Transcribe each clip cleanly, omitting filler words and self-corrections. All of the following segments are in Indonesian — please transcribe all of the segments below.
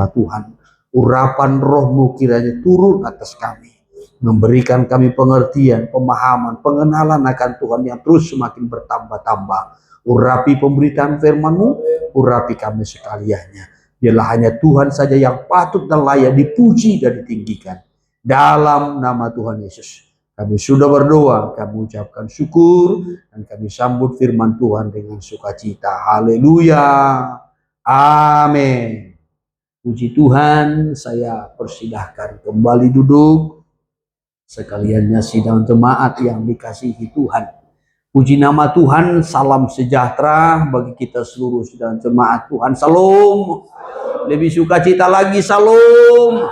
Tuhan, urapan roh-Mu kiranya turun atas kami, memberikan kami pengertian, pemahaman, pengenalan akan Tuhan yang terus semakin bertambah-tambah. Urapi pemberitaan firman-Mu, urapi kami sekaliannya. Biarlah hanya Tuhan saja yang patut dan layak dipuji dan ditinggikan. Dalam nama Tuhan Yesus, kami sudah berdoa, kami ucapkan syukur, dan kami sambut firman Tuhan dengan sukacita. Haleluya. Amin. Puji Tuhan, saya persilahkan kembali duduk. Sekaliannya sidang jemaat yang dikasihi Tuhan. Puji nama Tuhan, salam sejahtera bagi kita seluruh sidang jemaat Tuhan. Salam. Lebih sukacita lagi, salam.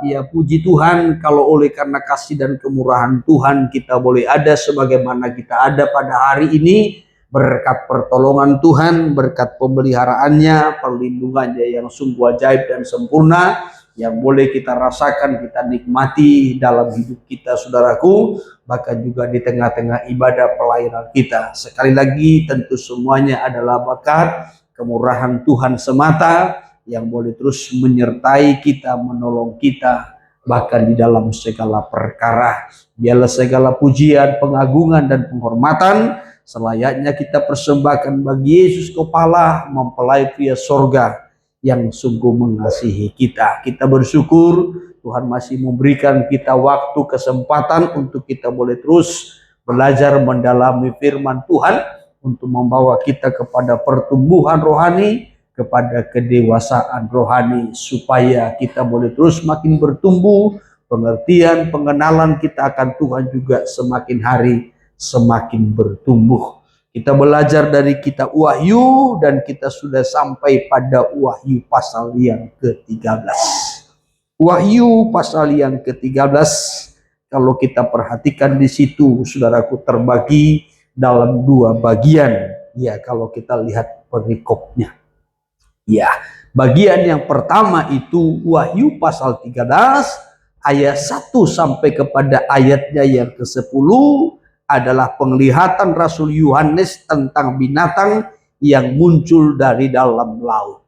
Ya, puji Tuhan, kalau oleh karena kasih dan kemurahan Tuhan kita boleh ada sebagaimana kita ada pada hari ini, berkat pertolongan Tuhan, berkat pemeliharaannya, perlindungannya yang sungguh ajaib dan sempurna, yang boleh kita rasakan, kita nikmati dalam hidup kita, saudaraku, bahkan juga di tengah-tengah ibadah pelayanan kita. Sekali lagi, tentu semuanya adalah berkat kemurahan Tuhan semata, yang boleh terus menyertai kita, menolong kita, bahkan di dalam segala perkara. Biarlah segala pujian, pengagungan, dan penghormatan selayaknya kita persembahkan bagi Yesus Kepala, mempelai pria sorga yang sungguh mengasihi kita. Kita bersyukur Tuhan masih memberikan kita waktu, kesempatan untuk kita boleh terus belajar mendalami firman Tuhan, untuk membawa kita kepada pertumbuhan rohani, kepada kedewasaan rohani, supaya kita boleh terus makin bertumbuh, pengertian, pengenalan kita akan Tuhan juga semakin hari semakin bertumbuh. Kita belajar dari kitab Wahyu dan kita sudah sampai pada Wahyu pasal yang ke-13. Wahyu pasal yang ke-13, kalau kita perhatikan di situ, saudaraku, terbagi dalam dua bagian. Ya, kalau kita lihat perikopnya. Ya, bagian yang pertama itu Wahyu pasal 13 ayat 1 sampai kepada ayatnya yang ke-10 adalah penglihatan Rasul Yohanes tentang binatang yang muncul dari dalam laut.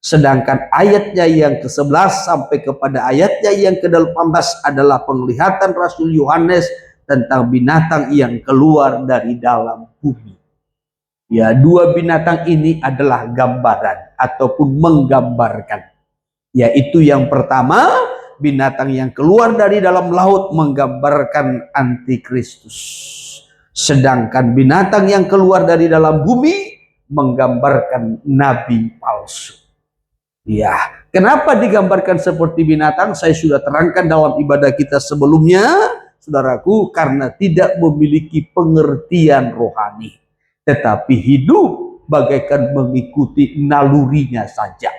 Sedangkan ayatnya yang ke-11 sampai kepada ayatnya yang ke-18 adalah penglihatan Rasul Yohanes tentang binatang yang keluar dari dalam bumi. Ya, dua binatang ini adalah gambaran ataupun menggambarkan. Yaitu yang pertama, binatang yang keluar dari dalam laut menggambarkan antikristus. Sedangkan binatang yang keluar dari dalam bumi menggambarkan nabi palsu. Ya, kenapa digambarkan seperti binatang? Saya sudah terangkan dalam ibadah kita sebelumnya, saudaraku, karena tidak memiliki pengertian rohani, tetapi hidup bagaikan mengikuti nalurinya saja.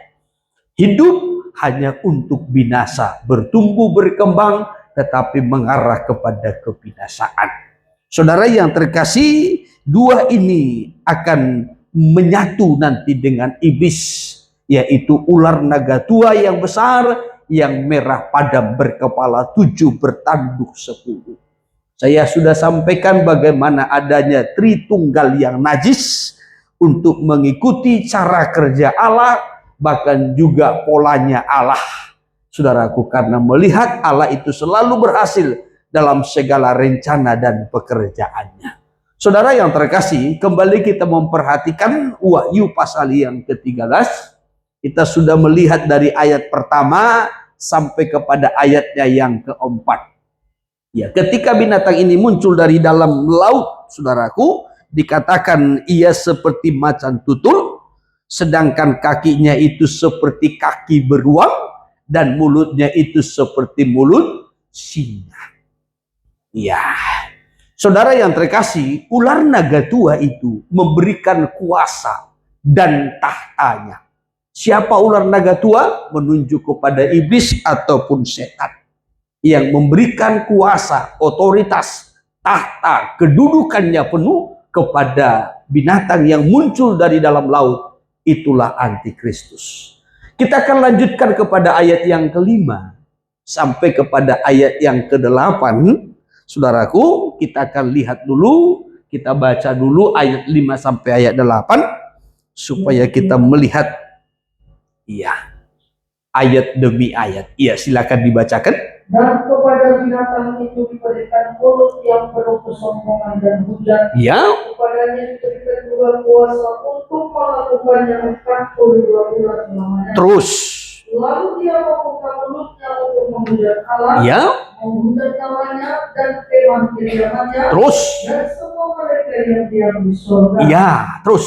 Hidup hanya untuk binasa, bertumbuh berkembang, tetapi mengarah kepada kebinasaan. Saudara yang terkasih, dua ini akan menyatu nanti dengan iblis, yaitu ular naga tua yang besar, yang merah padam berkepala 7 bertanduk 10. Saya sudah sampaikan bagaimana adanya Tritunggal yang najis untuk mengikuti cara kerja Allah, bahkan juga polanya Allah. Saudaraku, karena melihat Allah itu selalu berhasil dalam segala rencana dan pekerjaannya. Saudara yang terkasih, kembali kita memperhatikan Wahyu pasal yang ke-13. Kita sudah melihat dari ayat pertama sampai kepada ayatnya yang keempat. Ya, ketika binatang ini muncul dari dalam laut, saudaraku, dikatakan ia seperti macan tutul, sedangkan kakinya itu seperti kaki beruang, dan mulutnya itu seperti mulut singa. Ya, saudara yang terkasih, ular naga tua itu memberikan kuasa dan tahtanya. Siapa ular naga tua? Menunjuk kepada iblis ataupun setan, yang memberikan kuasa, otoritas, tahta, kedudukannya penuh kepada binatang yang muncul dari dalam laut. Itulah antikristus. Kita akan lanjutkan kepada ayat yang kelima sampai kepada ayat yang ke-8. Saudaraku, kita akan lihat dulu, kita baca dulu ayat 5 sampai ayat 8 supaya kita melihat. Iya, ayat demi ayat. Iya, silakan dibacakan. Dan kepada binatang itu diberikan mulut yang penuh kesombongan dan hujat. Ya. Kepadanya diberikan juga kuasa untuk melakukannya 42 bulan lamanya. Terus. Lalu dia membuka mulutnya untuk menghujat Allah, ya. menghujat namanya dan firman kediamannya. Terus. Dan semua mereka yang diam di surga. Ya, terus.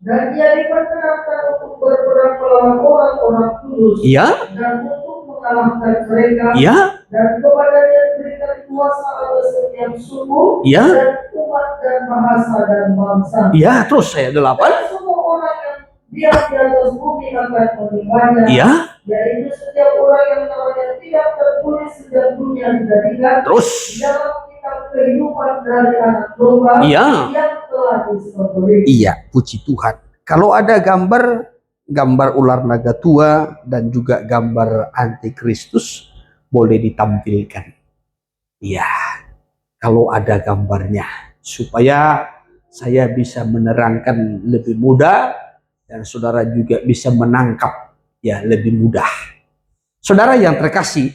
Dan dia diperkenankan untuk berperang melawan orang-orang kudus. Ya. Dan untuk mengalahkan mereka. Ya. Dan kepadanya diberikan kuasa atas setiap suku. Ya. Dan umat dan bahasa dan bangsa. Ya, terus ayat 8. Dan semua orang yang diam di atas bumi akan menimanya. Ya. Yaitu setiap orang yang namanya tidak tertulis sejak dunia dijadikan. Terus. Dalam kitab kehidupan dari anak domba. Ya. Yang telah disembelih. Iya, puji Tuhan. Kalau ada gambar ular naga tua dan juga gambar antikristus, boleh ditampilkan. Iya, kalau ada gambarnya, supaya saya bisa menerangkan lebih mudah dan saudara juga bisa menangkap ya lebih mudah. Saudara yang terkasih,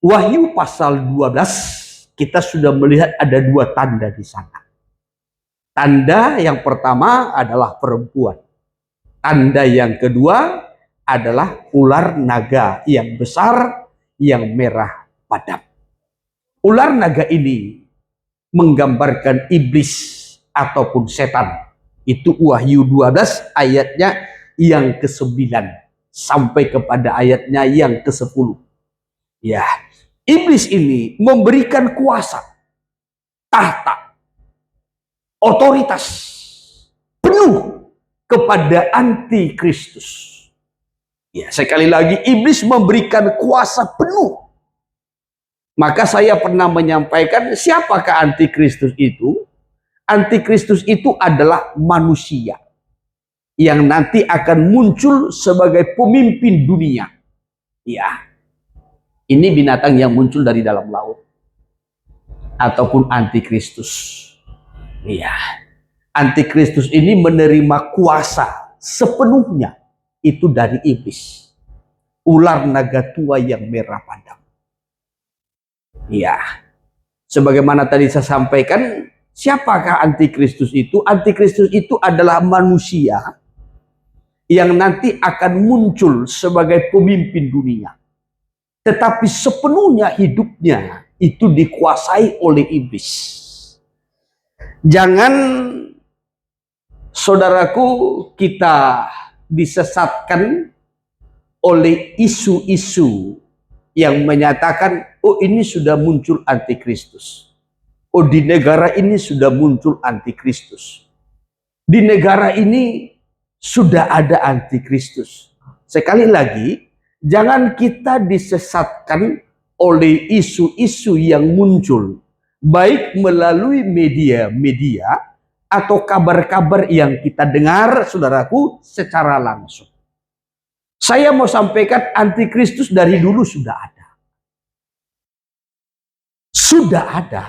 Wahyu pasal 12 kita sudah melihat ada 2 tanda di sana. Tanda yang pertama adalah perempuan. Tanda yang kedua adalah ular naga yang besar yang merah padam. Ular naga ini menggambarkan iblis ataupun setan. Itu Wahyu 12 ayatnya yang ke-9 sampai kepada ayatnya yang ke-10. Ya, iblis ini memberikan kuasa, tahta, otoritas penuh kepada antikristus. Ya, sekali lagi iblis memberikan kuasa penuh. Maka saya pernah menyampaikan siapakah antikristus itu? Antikristus itu adalah manusia yang nanti akan muncul sebagai pemimpin dunia. Ya, ini binatang yang muncul dari dalam laut ataupun antikristus. Ya, antikristus ini menerima kuasa sepenuhnya itu dari iblis, ular naga tua yang merah padam. Ya, sebagaimana tadi saya sampaikan, siapakah antikristus itu? Antikristus itu adalah manusia yang nanti akan muncul sebagai pemimpin dunia, tetapi sepenuhnya hidupnya itu dikuasai oleh iblis. Jangan saudaraku kita disesatkan oleh isu-isu yang menyatakan, oh ini sudah muncul antikristus. Oh di negara ini sudah muncul antikristus. Di negara ini sudah ada antikristus. Sekali lagi, jangan kita disesatkan oleh isu-isu yang muncul, baik melalui media-media atau kabar-kabar yang kita dengar, saudaraku, secara langsung. Saya mau sampaikan antikristus dari dulu sudah ada. Sudah ada.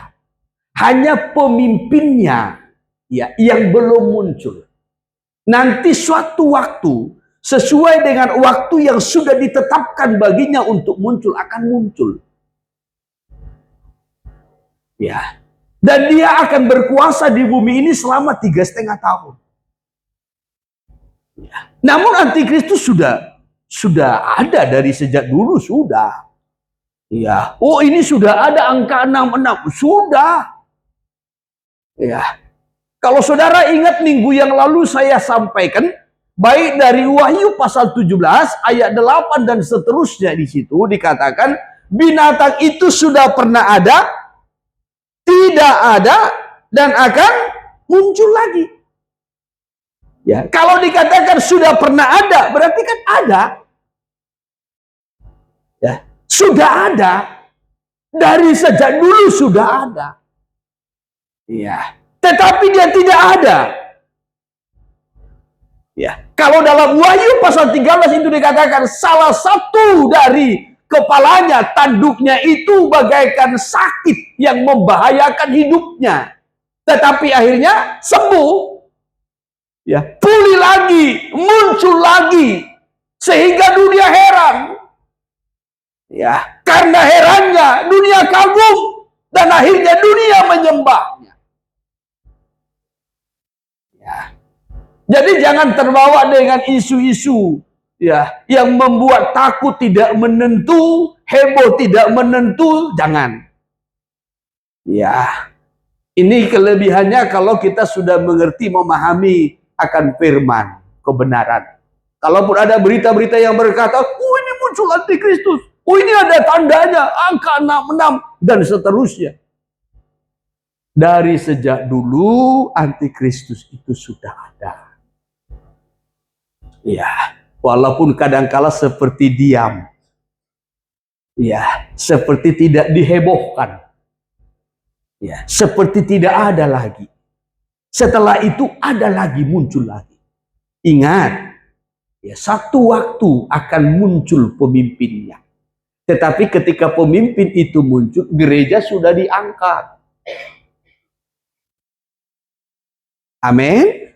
Hanya pemimpinnya ya yang belum muncul. Nanti suatu waktu, sesuai dengan waktu yang sudah ditetapkan baginya untuk muncul, akan muncul. Ya. Dan dia akan berkuasa di bumi ini selama 3,5 tahun. Ya. Namun antikristus sudah ada dari sejak dulu, sudah. Ya. Oh ini sudah ada angka 66, sudah. Ya. Kalau saudara ingat minggu yang lalu saya sampaikan, baik dari Wahyu pasal 17 ayat 8 dan seterusnya, di situ dikatakan binatang itu sudah pernah ada, tidak ada, dan akan muncul lagi. Ya, kalau dikatakan sudah pernah ada, berarti kan ada. Ya, sudah ada. Dari sejak dulu sudah ada. Ya, tetapi dia tidak ada. Ya, kalau dalam Wahyu pasal 13 itu dikatakan salah satu dari kepalanya, tanduknya itu bagaikan sakit yang membahayakan hidupnya. Tetapi akhirnya sembuh. Ya, pulih lagi, muncul lagi. Sehingga dunia heran. Ya, karena herannya dunia kagum dan akhirnya dunia menyembahnya. Ya. Jadi jangan terbawa dengan isu-isu ya yang membuat takut tidak menentu, heboh tidak menentu, jangan. Ya. Ini kelebihannya kalau kita sudah mengerti, memahami akan firman kebenaran. Kalaupun ada berita-berita yang berkata, oh ini muncul antikristus, oh ini ada tandanya, angka 66, dan seterusnya. Dari sejak dulu antikristus itu sudah ada. Ya, walaupun kadangkala seperti diam. Ya, seperti tidak dihebohkan. Ya, seperti tidak ada lagi. Setelah itu ada lagi, muncul lagi. Ingat, ya, satu waktu akan muncul pemimpinnya. Tetapi ketika pemimpin itu muncul, gereja sudah diangkat. Amin.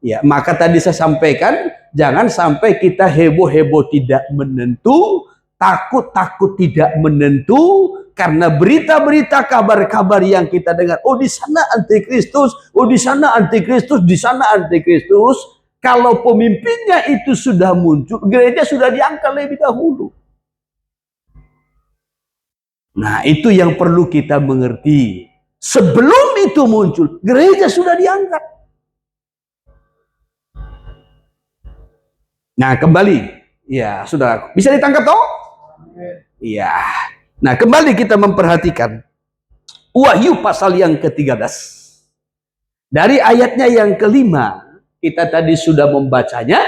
Ya, maka tadi saya sampaikan, jangan sampai kita heboh-heboh tidak menentu, takut-takut tidak menentu, karena berita-berita, kabar-kabar yang kita dengar, oh di sana antikristus, oh di sana antikristus, di sana antikristus. Kalau pemimpinnya itu sudah muncul, gereja sudah diangkat lebih dahulu. Nah, itu yang perlu kita mengerti. Sebelum itu muncul, gereja sudah diangkat. Nah, kembali. Ya, saudara. Bisa ditangkap toh? Iya. Nah, kembali kita memperhatikan Wahyu pasal yang ke-13. Dari ayatnya yang kelima, kita tadi sudah membacanya.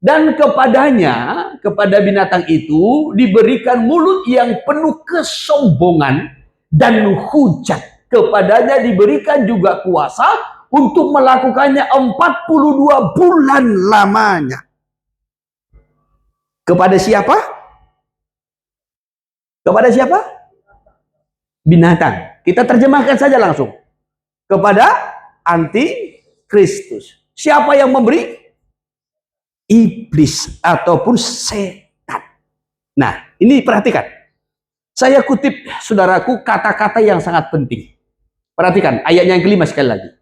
Dan kepadanya, kepada binatang itu, diberikan mulut yang penuh kesombongan dan hujat. Kepadanya diberikan juga kuasa untuk melakukannya 42 bulan lamanya. Kepada siapa? Kepada siapa? Binatang. Kita terjemahkan saja langsung. Kepada antikristus. Siapa yang memberi? Iblis ataupun setan. Nah, ini perhatikan. Saya kutip, saudaraku, kata-kata yang sangat penting. Perhatikan ayatnya yang kelima sekali lagi.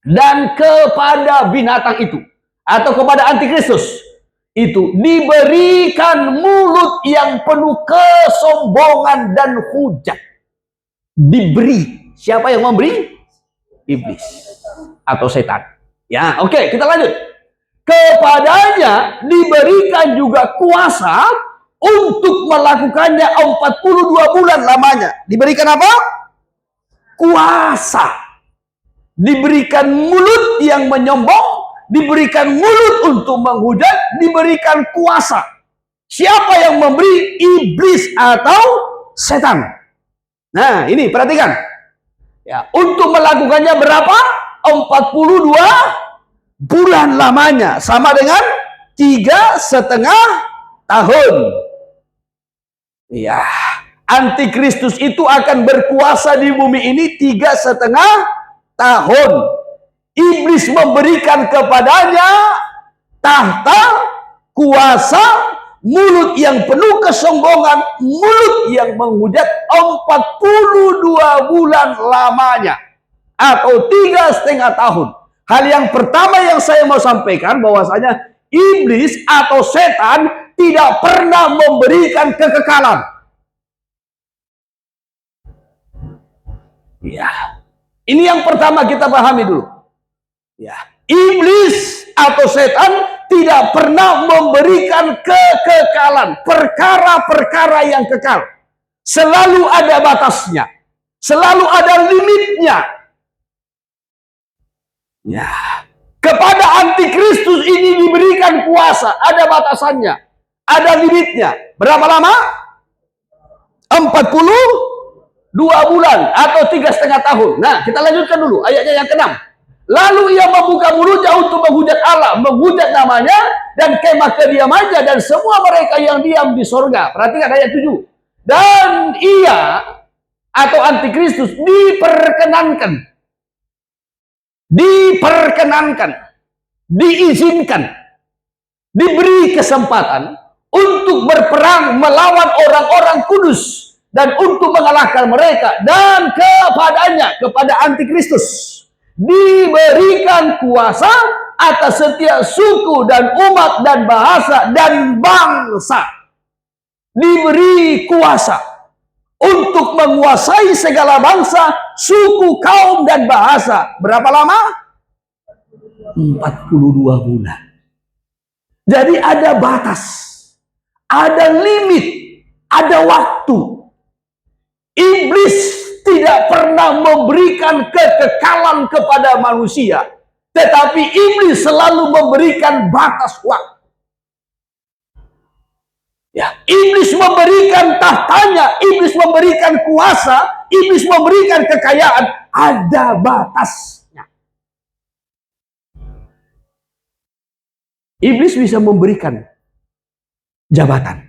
Dan kepada binatang itu atau kepada antikristus itu diberikan mulut yang penuh kesombongan dan hujat. Diberi. Siapa yang memberi? Iblis atau setan. Ya, oke, kita lanjut. Kepadanya diberikan juga kuasa untuk melakukannya 42 bulan lamanya. Diberikan apa? Kuasa. Diberikan mulut yang menyombong, diberikan mulut untuk menghujat, diberikan kuasa. Siapa yang memberi? Iblis atau setan. Nah, ini perhatikan. Ya, untuk melakukannya berapa? 42 bulan lamanya, sama dengan 3,5 tahun. Ya, antikristus itu akan berkuasa di bumi ini 3,5 tahun. Iblis memberikan kepadanya tahta, kuasa, mulut yang penuh kesombongan, mulut yang menghujat 42 bulan lamanya, atau 3,5 tahun. Hal yang pertama yang saya mau sampaikan bahwasanya iblis atau setan tidak pernah memberikan kekekalan. Ya, ini yang pertama kita pahami dulu. Ya, iblis atau setan tidak pernah memberikan kekekalan, perkara-perkara yang kekal. Selalu ada batasnya, selalu ada limitnya. Ya, kepada antikristus ini diberikan kuasa, ada batasannya, ada limitnya. Berapa lama? 42 bulan atau 3,5 tahun. Nah, kita lanjutkan dulu ayatnya yang ke-6. Lalu ia membuka mulutnya untuk menghujat Allah, menghujat namanya dan kemah kediamannya dan semua mereka yang diam di sorga. Perhatikan ayat 7. Dan ia atau antikristus diperkenankan, diizinkan, diberi kesempatan untuk berperang melawan orang-orang kudus dan untuk mengalahkan mereka, dan kepada antikristus diberikan kuasa atas setiap suku dan umat dan bahasa dan bangsa. Diberi kuasa untuk menguasai segala bangsa, suku, kaum, dan bahasa. Berapa lama? 42 bulan. Jadi ada batas, ada limit, ada waktu. Iblis tidak pernah memberikan kekekalan kepada manusia, tetapi iblis selalu memberikan batas waktu. Ya, iblis memberikan tahtanya, iblis memberikan kuasa, iblis memberikan kekayaan, ada batasnya. Iblis bisa memberikan jabatan.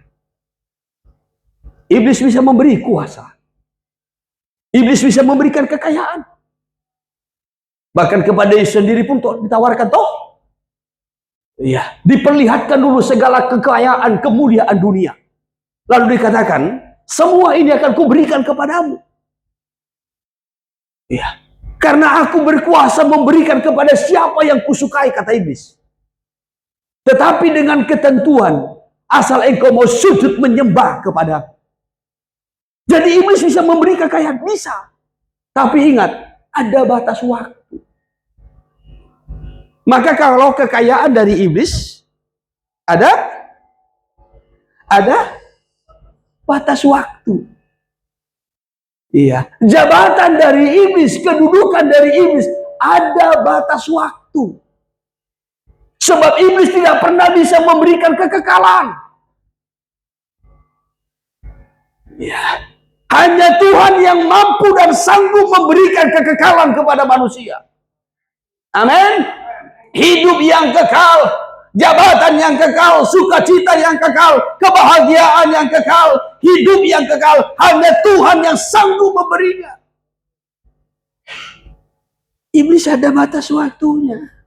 Iblis bisa memberi kuasa. Iblis bisa memberikan kekayaan. Bahkan kepada Yesus sendiri pun ditawarkan toh. Iya, diperlihatkan dulu segala kekayaan, kemuliaan dunia. Lalu dikatakan, semua ini akan kuberikan kepadamu. Iya, karena aku berkuasa memberikan kepada siapa yang kusukai, kata iblis. Tetapi dengan ketentuan, asal engkau mau sujud menyembah kepadaku. Jadi iblis bisa memberi kekayaan, bisa. Tapi ingat, ada batas waktu. Maka kalau kekayaan dari iblis ada batas waktu. Iya, jabatan dari iblis, kedudukan dari iblis ada batas waktu. Sebab iblis tidak pernah bisa memberikan kekekalan. Ya, hanya Tuhan yang mampu dan sanggup memberikan kekekalan kepada manusia. Amin. Hidup yang kekal, jabatan yang kekal, sukacita yang kekal, kebahagiaan yang kekal, hidup yang kekal, hanya Tuhan yang sanggup memberinya. Iblis ada batas waktunya.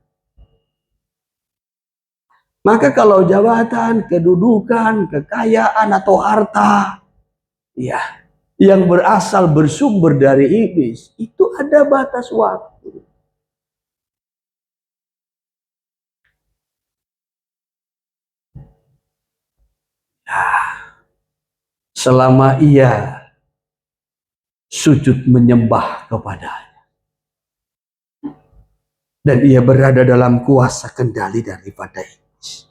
Maka kalau jabatan, kedudukan, kekayaan atau harta, ya, yang berasal bersumber dari iblis, itu ada batas waktu. Selama ia sujud menyembah kepadanya dan ia berada dalam kuasa kendali daripada iblis,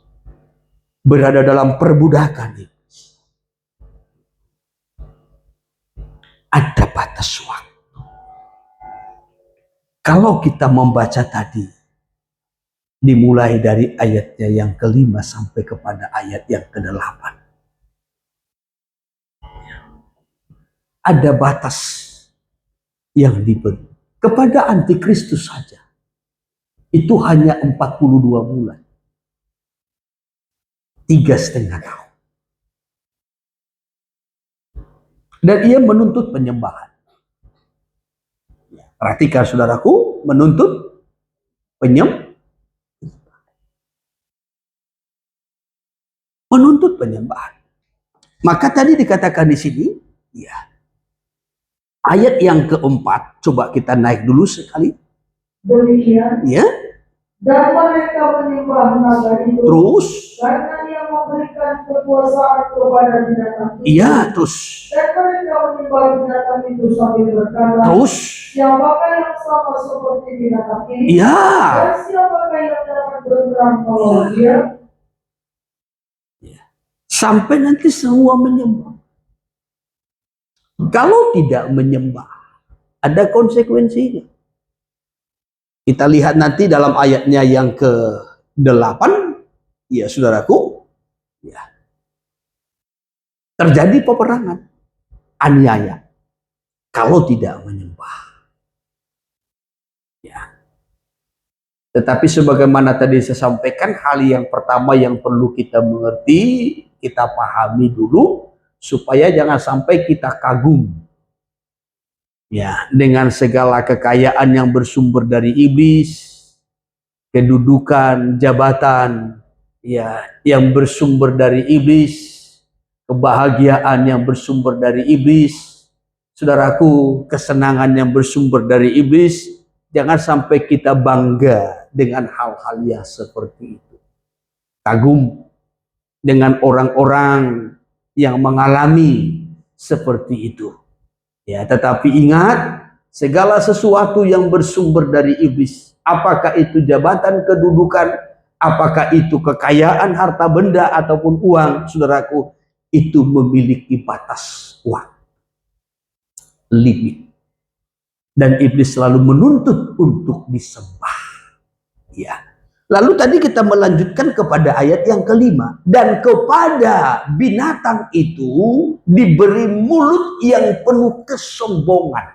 berada dalam perbudakan iblis, ada batas waktu. Kalau kita membaca tadi, dimulai dari ayatnya yang ke-5 sampai kepada ayat yang ke-8, ada batas yang diberi kepada antikristus saja. Itu hanya 42 bulan. 3,5 tahun. Dan ia menuntut penyembahan. Perhatikan saudaraku, menuntut penyembahan. Maka tadi dikatakan di sini, ya, ayat yang ke-4, coba kita naik dulu sekali. Demikian. Ya. Dan mereka menyembah naga itu. Terus. Karena dia memberikan kekuasaan kepada binatang itu. Iya, terus. Dan mereka menyembah binatang itu sambil berkata. Terus. Siapakah yang sama seperti binatang ini? Iya. Dan siapakah yang dapat berperang melawan dia? Sampai nanti semua menyembah. Kalau tidak menyembah, ada konsekuensinya. Kita lihat nanti dalam ayatnya yang ke-8, ya saudaraku, ya, terjadi peperangan, aniaya, kalau tidak menyembah. Ya. Tetapi sebagaimana tadi saya sampaikan, hal yang pertama yang perlu kita mengerti, kita pahami dulu, supaya jangan sampai kita kagum. Ya, dengan segala kekayaan yang bersumber dari iblis, kedudukan, jabatan, ya, yang bersumber dari iblis, kebahagiaan yang bersumber dari iblis, saudaraku, kesenangan yang bersumber dari iblis. Jangan sampai kita bangga dengan hal-hal yang seperti itu. Kagum dengan orang-orang yang mengalami seperti itu. Ya, tetapi ingat, segala sesuatu yang bersumber dari iblis, apakah itu jabatan kedudukan, apakah itu kekayaan, harta benda, ataupun uang, saudaraku, itu memiliki batas waktu, limit. Dan iblis selalu menuntut untuk disembah. Ya. Lalu tadi kita melanjutkan kepada ayat yang kelima. Dan kepada binatang itu diberi mulut yang penuh kesombongan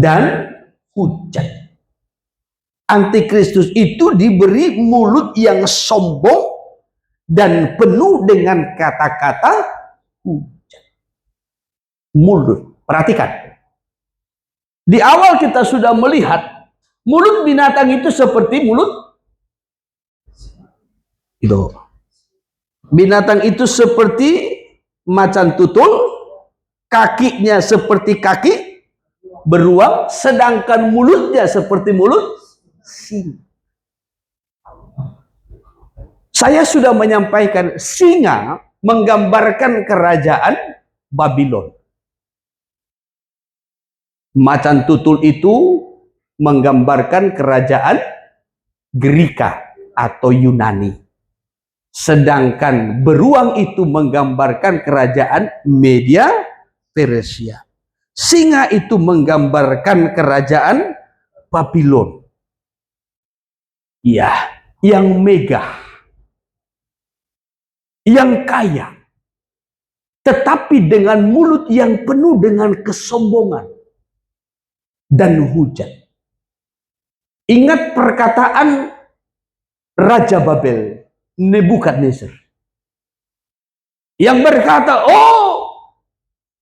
dan hujat. Antikristus itu diberi mulut yang sombong dan penuh dengan kata-kata hujat. Mulut. Perhatikan. Di awal kita sudah melihat mulut binatang itu seperti mulut itu. Binatang itu seperti macan tutul, kakinya seperti kaki beruang, sedangkan mulutnya seperti mulut singa. Saya sudah menyampaikan singa menggambarkan kerajaan Babylon. Macan tutul itu menggambarkan kerajaan Greka atau Yunani. Sedangkan beruang itu menggambarkan kerajaan Media Persia. Singa itu menggambarkan kerajaan Babylon. Ya, yang megah, yang kaya, tetapi dengan mulut yang penuh dengan kesombongan dan hujat. Ingat perkataan Raja Babel, Nebukadnezar, yang berkata, oh,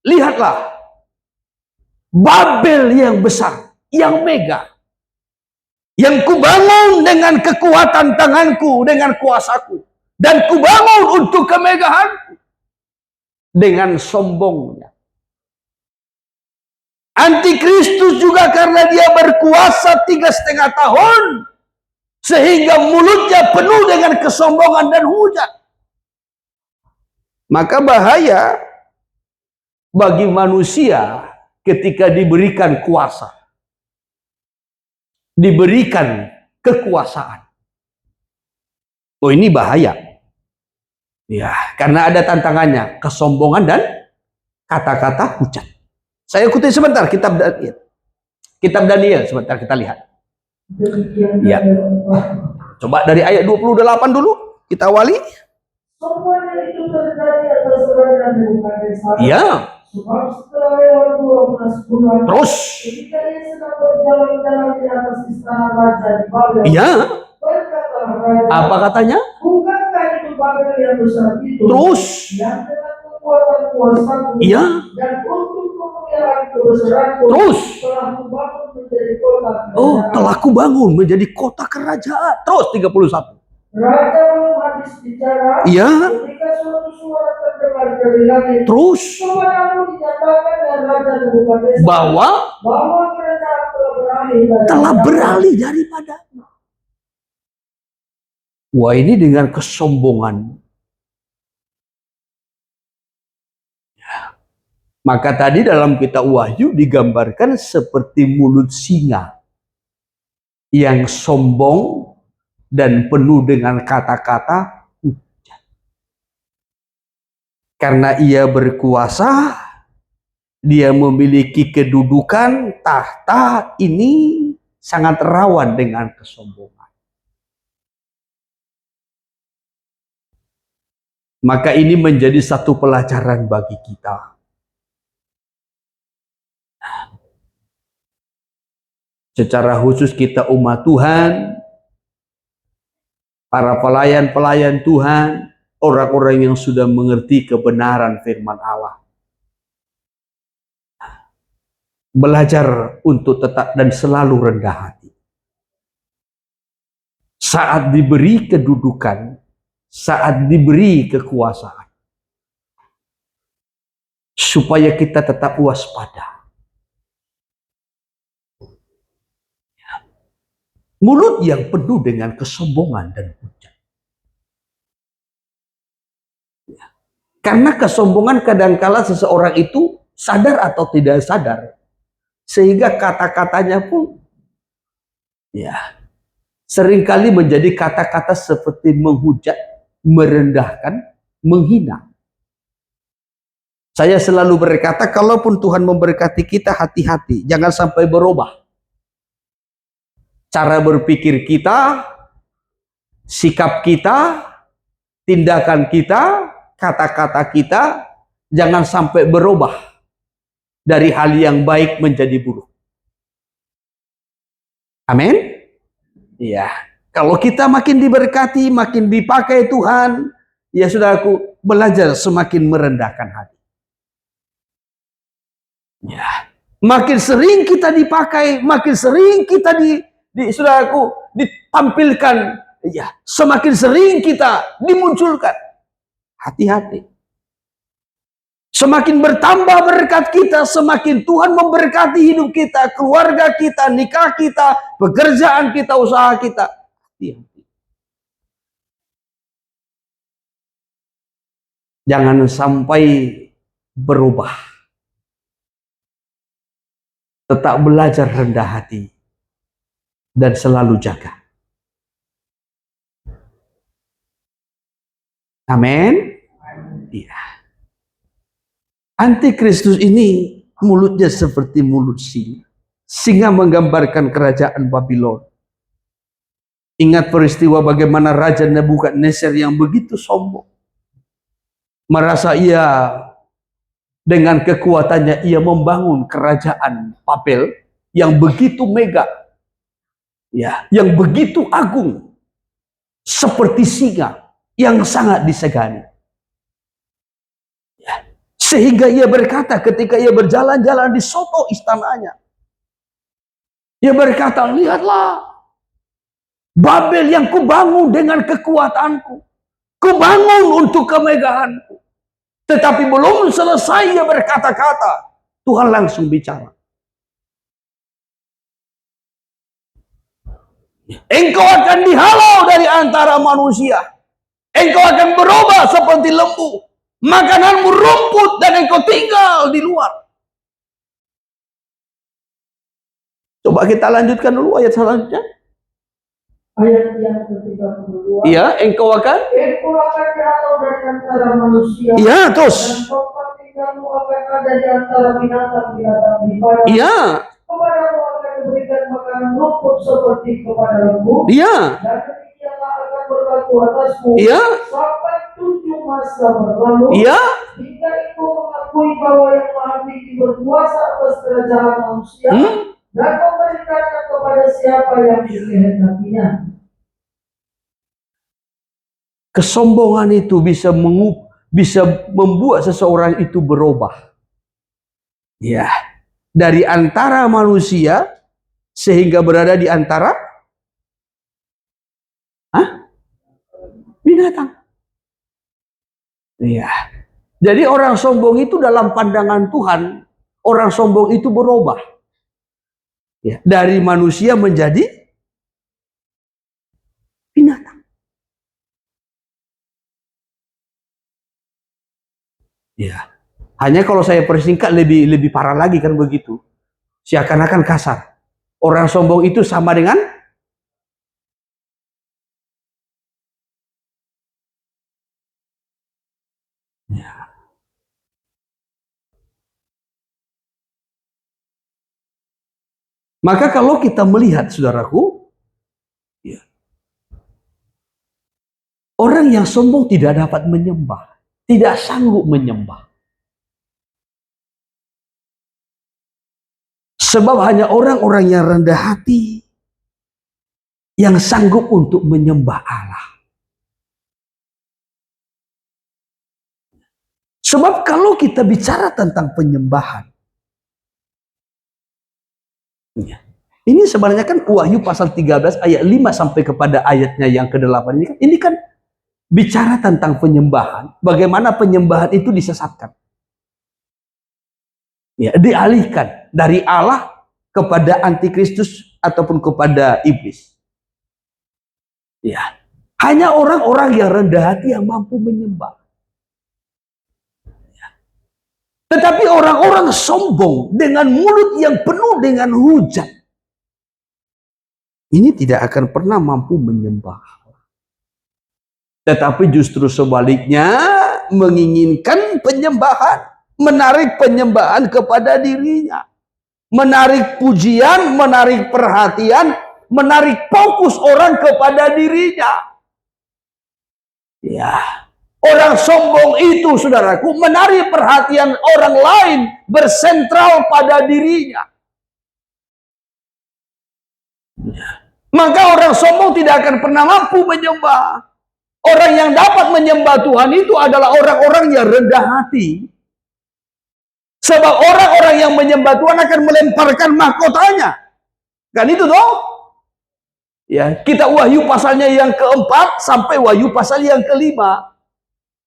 lihatlah, Babel yang besar, yang megah, yang kubangun dengan kekuatan tanganku, dengan kuasaku, dan kubangun untuk kemegahanku, dengan sombongnya. Antikristus juga karena dia berkuasa 3,5 tahun, sehingga mulutnya penuh dengan kesombongan dan hujat. Maka bahaya bagi manusia ketika diberikan kuasa, diberikan kekuasaan. Oh, ini bahaya. Ya, karena ada tantangannya, kesombongan dan kata-kata hujat. Saya ikuti sebentar kitab Daniel. Kitab Daniel sebentar kita lihat. Ya. Coba dari ayat 28 dulu kita awali. Semuanya itu terjadi atas raja Nebukadnezar. Ya. Sebab setelah lewat 12 bulan, Terus. ketika ia sedang berjalan-jalan di atas istana raja di Babel, Ya. berkatalah raja, apa katanya? bukankah itu Babel yang besar itu? Terus. Yang dengan kekuatan kuasaku, ya. dan untuk kemuliaan kebesaranku, terus. telah kubangun menjadi kota kerajaan. Oh, telah kubangun menjadi kota kerajaan. Terus 31. Raja belum habis bicara, ya. ketika suatu suara terdengar dari langit. Terus. Kepadamu dinyatakan dan Raja Nebukadnezar bahwa kerajaan telah beralih daripada. Wah, ini dengan kesombongan. Maka tadi dalam kitab Wahyu digambarkan seperti mulut singa yang sombong dan penuh dengan kata-kata hujat. Karena ia berkuasa, dia memiliki kedudukan, tahta, ini sangat rawan dengan kesombongan. Maka ini menjadi satu pelajaran bagi kita. Secara khusus kita umat Tuhan, para pelayan-pelayan Tuhan, orang-orang yang sudah mengerti kebenaran firman Allah. Belajar untuk tetap dan selalu rendah hati. saat diberi kedudukan, saat diberi kekuasaan, supaya kita tetap waspada. Mulut yang penuh dengan kesombongan dan hujat. Karena kesombongan kadangkala seseorang itu sadar atau tidak sadar, sehingga kata-katanya pun seringkali menjadi kata-kata seperti menghujat, merendahkan, menghina. Saya selalu berkata, kalaupun Tuhan memberkati kita, hati-hati, jangan sampai berubah. Cara berpikir kita, sikap kita, tindakan kita, kata-kata kita, jangan sampai berubah dari hal yang baik menjadi buruk. Amin. Ya, kalau kita makin diberkati, makin dipakai Tuhan, ya sudah, aku belajar semakin merendahkan hati. Ya, makin sering kita dipakai, makin sering kita saudaraku ditampilkan, ya, semakin sering kita dimunculkan. Hati-hati. Semakin bertambah berkat kita, semakin Tuhan memberkati hidup kita, keluarga kita, nikah kita, pekerjaan kita, usaha kita. Hati-hati. Jangan sampai berubah. Tetap belajar rendah hati dan selalu jaga. Amin. Iya. Antikristus ini mulutnya seperti mulut singa. Singa menggambarkan kerajaan Babylon. Ingat peristiwa bagaimana Raja Nebukadnezar yang begitu sombong. Merasa ia dengan kekuatannya ia membangun kerajaan Babel yang begitu mega. Ya, yang begitu agung. Seperti singa yang sangat disegani. Ya. Sehingga ia berkata ketika ia berjalan-jalan di soto istananya. Ia berkata, lihatlah Babel yang kubangun dengan kekuatanku. Kubangun untuk kemegahanku. Tetapi belum selesai ia berkata-kata, Tuhan langsung bicara. Engkau akan dihalau dari antara manusia. Engkau akan berubah seperti lembu. Makananmu rumput dan engkau tinggal di luar. Coba kita lanjutkan dulu ayat selanjutnya. Ayat yang ke-32. Iya, engkau akan dihalau dari antara manusia. Iya, terus. Dan tempat tinggalmu akan ada di antara binatang-binatang di padang. Iya. Kepadamu akan diberikan makanan rumput seperti kepada lembu. Iya. Dan demikianlah akan berlaku atasmu. Iya. Sampai 7 masa berlalu. Iya. Hingga engkau mengakui bahwa yang Maha Tinggi berkuasa atas kerajaan manusia. Dan memberikannya kepada siapa yang dikehendakinya. Kesombongan itu bisa membuat seseorang itu berubah. Ya, dari antara manusia sehingga berada di antara binatang. Iya. Jadi orang sombong itu dalam pandangan Tuhan, orang sombong itu berubah. Ya, dari manusia menjadi binatang. Ya. Hanya kalau saya persingkat lebih parah lagi kan begitu. Seakan-akan kasar. Orang sombong itu sama dengan ya. Maka kalau kita melihat, saudaraku, ya, orang yang sombong tidak dapat menyembah, tidak sanggup menyembah. Sebab hanya orang-orang yang rendah hati yang sanggup untuk menyembah Allah. Sebab kalau kita bicara tentang penyembahan, Ini sebenarnya kan Wahyu pasal 13 ayat 5 sampai kepada ayatnya yang ke-8 ini kan bicara tentang penyembahan, bagaimana penyembahan itu disesatkan. Ya, dialihkan dari Allah kepada antikristus ataupun kepada iblis. Ya, hanya orang-orang yang rendah hati yang mampu menyembah. Ya. Tetapi orang-orang sombong dengan mulut yang penuh dengan hujat, ini tidak akan pernah mampu menyembah. Tetapi justru sebaliknya menginginkan penyembahan, menarik penyembahan kepada dirinya, menarik pujian, menarik perhatian, menarik fokus orang kepada dirinya. Ya, orang sombong itu, saudaraku, menarik perhatian orang lain, bersentral pada dirinya. Ya. Maka orang sombong tidak akan pernah mampu menyembah. Orang yang dapat menyembah Tuhan itu adalah orang-orang yang rendah hati. Sebab orang-orang yang menyembah Tuhan akan melemparkan mahkotanya. Kan itu toh? Ya, kita Wahyu pasalnya yang keempat sampai Wahyu pasal yang kelima.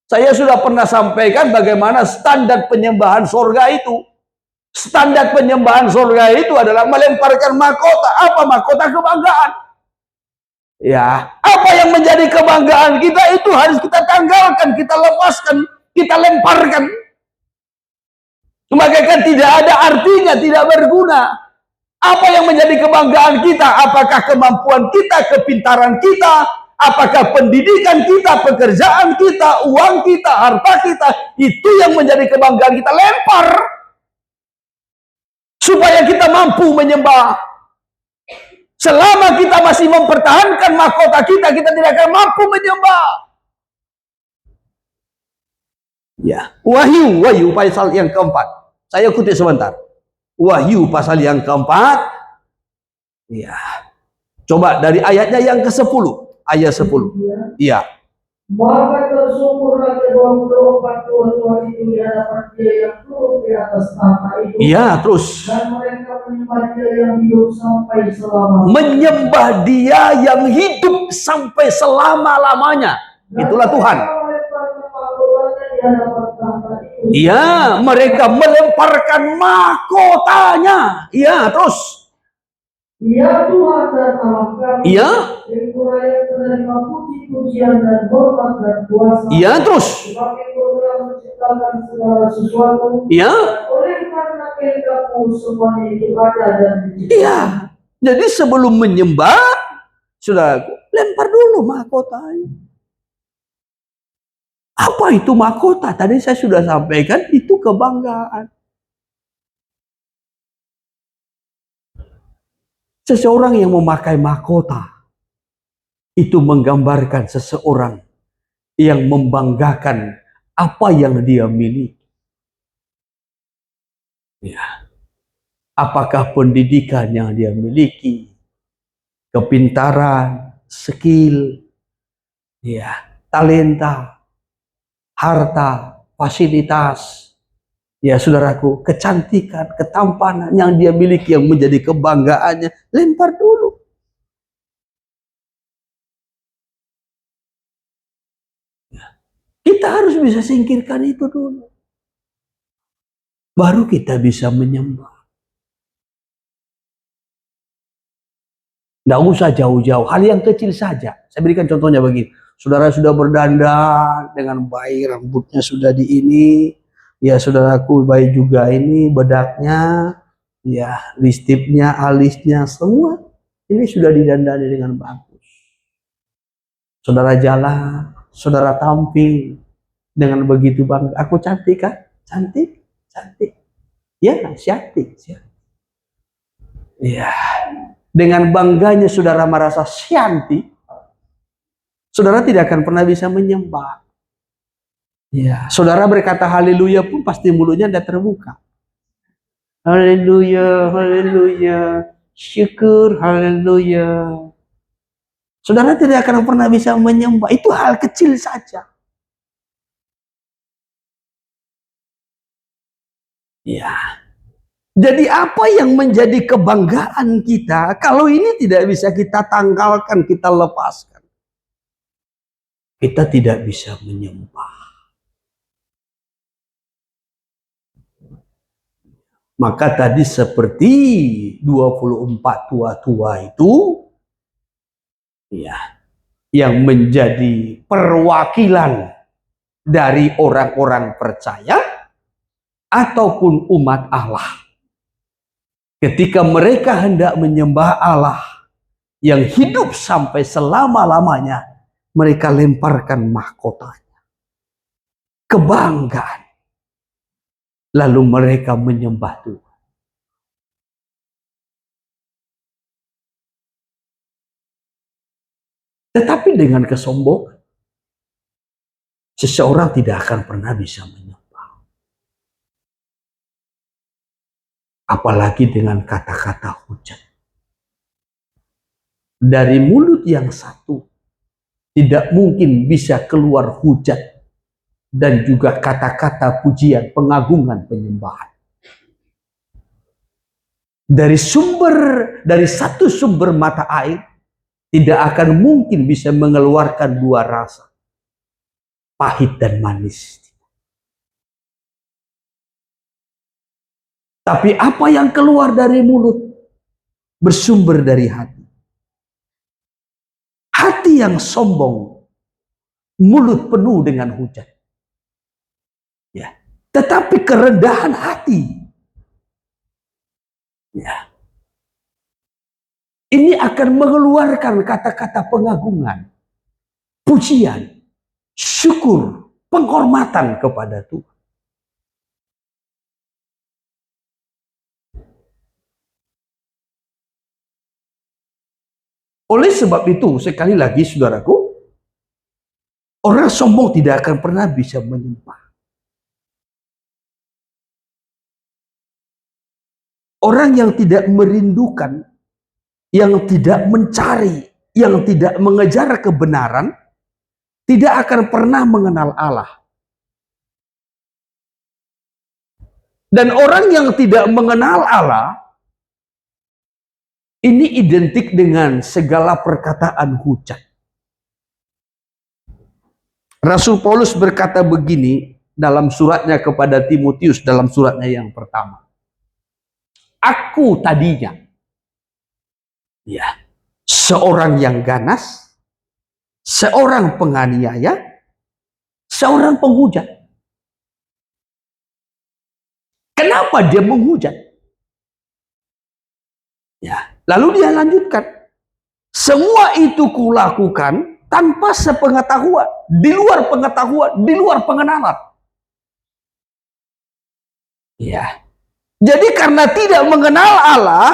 Saya sudah pernah sampaikan bagaimana standar penyembahan sorga itu. Standar penyembahan sorga itu adalah melemparkan mahkota. Apa mahkota? Kebanggaan. Ya, apa yang menjadi kebanggaan kita itu harus kita tanggalkan, kita lepaskan, kita lemparkan. Maka kan tidak ada artinya, tidak berguna. Apa yang menjadi kebanggaan kita? Apakah kemampuan kita, kepintaran kita, apakah pendidikan kita, pekerjaan kita, uang kita, harta kita, itu yang menjadi kebanggaan kita. Lempar supaya kita mampu menyembah. Selama kita masih mempertahankan mahkota kita, kita tidak akan mampu menyembah. Ya, Wahyu pasal yang keempat. Saya kutip sebentar. Wahyu pasal yang keempat. Ya. Coba dari ayatnya yang ke-10. Ayat 10. Iya. Maka tersungkurlah ke-24 tua-tua itu di hadapan Dia yang turun di atas tahta itu. Iya, terus. Dan mereka menyembah Dia yang hidup sampai selama-lamanya. Menyembah Dia yang hidup sampai selama-lamanya. Itulah Tuhan. Iya, mereka melemparkan mahkotanya. Iya, terus. Ya Tuhan dan Allah kami. Iya. Engkau layak menerima puji-pujian dan hormat dan kuasa. Iya, terus. Sebab Engkau telah menciptakan segala sesuatu. Iya. Oleh karena kehendakmu semuanya itu ada dan diciptakan. Iya. Jadi sebelum menyembah, sudah lempar dulu mahkotanya. Apa itu mahkota? Tadi saya sudah sampaikan, itu kebanggaan. Seseorang yang memakai mahkota itu menggambarkan seseorang yang membanggakan apa yang dia miliki. Ya. Apakah pendidikan yang dia miliki, kepintaran, skill, ya, talenta, harta, fasilitas, ya saudaraku, kecantikan, ketampanan yang dia miliki yang menjadi kebanggaannya, lempar dulu. Kita harus bisa singkirkan itu dulu. Baru kita bisa menyembah. Tidak usah jauh-jauh, hal yang kecil saja. Saya berikan contohnya begini. Saudara sudah berdandan dengan baik, rambutnya sudah di ini. Ya saudaraku, baik juga ini, bedaknya, ya listipnya, alisnya, semua. Ini sudah didandani dengan bagus. Saudara jalan, saudara tampil dengan begitu bangga. Aku cantik kan? Cantik, cantik. Ya, cantik. Ya, dengan bangganya saudara merasa cantik, saudara tidak akan pernah bisa menyembah. Ya, saudara berkata haleluya pun pasti mulutnya tidak terbuka. Haleluya, haleluya, syukur, haleluya. Saudara tidak akan pernah bisa menyembah. Itu hal kecil saja. Ya. Jadi apa yang menjadi kebanggaan kita, kalau ini tidak bisa kita tanggalkan, kita lepaskan, kita tidak bisa menyembah. Maka tadi seperti 24 tua-tua itu, ya, yang menjadi perwakilan dari orang-orang percaya ataupun umat Allah. Ketika mereka hendak menyembah Allah yang hidup sampai selama-lamanya, mereka lemparkan mahkotanya, kebanggaan. Lalu mereka menyembah Tuhan. Tetapi dengan kesombongan, seseorang tidak akan pernah bisa menyembah. Apalagi dengan kata-kata hujat. Dari mulut yang satu, tidak mungkin bisa keluar hujat dan juga kata-kata pujian, pengagungan, penyembahan. Dari satu sumber mata air, tidak akan mungkin bisa mengeluarkan dua rasa, pahit dan manis. Tapi apa yang keluar dari mulut bersumber dari hati. Hati yang sombong, mulut penuh dengan hujat. Ya. Tetapi kerendahan hati, ya, ini akan mengeluarkan kata-kata pengagungan, pujian, syukur, penghormatan kepada Tuhan. Oleh sebab itu, sekali lagi saudaraku, orang sombong tidak akan pernah bisa menyembah. Orang yang tidak merindukan, yang tidak mencari, yang tidak mengejar kebenaran, tidak akan pernah mengenal Allah. Dan orang yang tidak mengenal Allah, ini identik dengan segala perkataan hujat. Rasul Paulus berkata begini dalam suratnya kepada Timotius, dalam suratnya yang pertama. Aku tadinya, ya, seorang yang ganas, seorang penganiaya, seorang penghujat. Kenapa dia menghujat? Ya, lalu dia lanjutkan. Semua itu kulakukan tanpa sepengetahuan, di luar pengetahuan, di luar pengenalan. Ya. Jadi karena tidak mengenal Allah,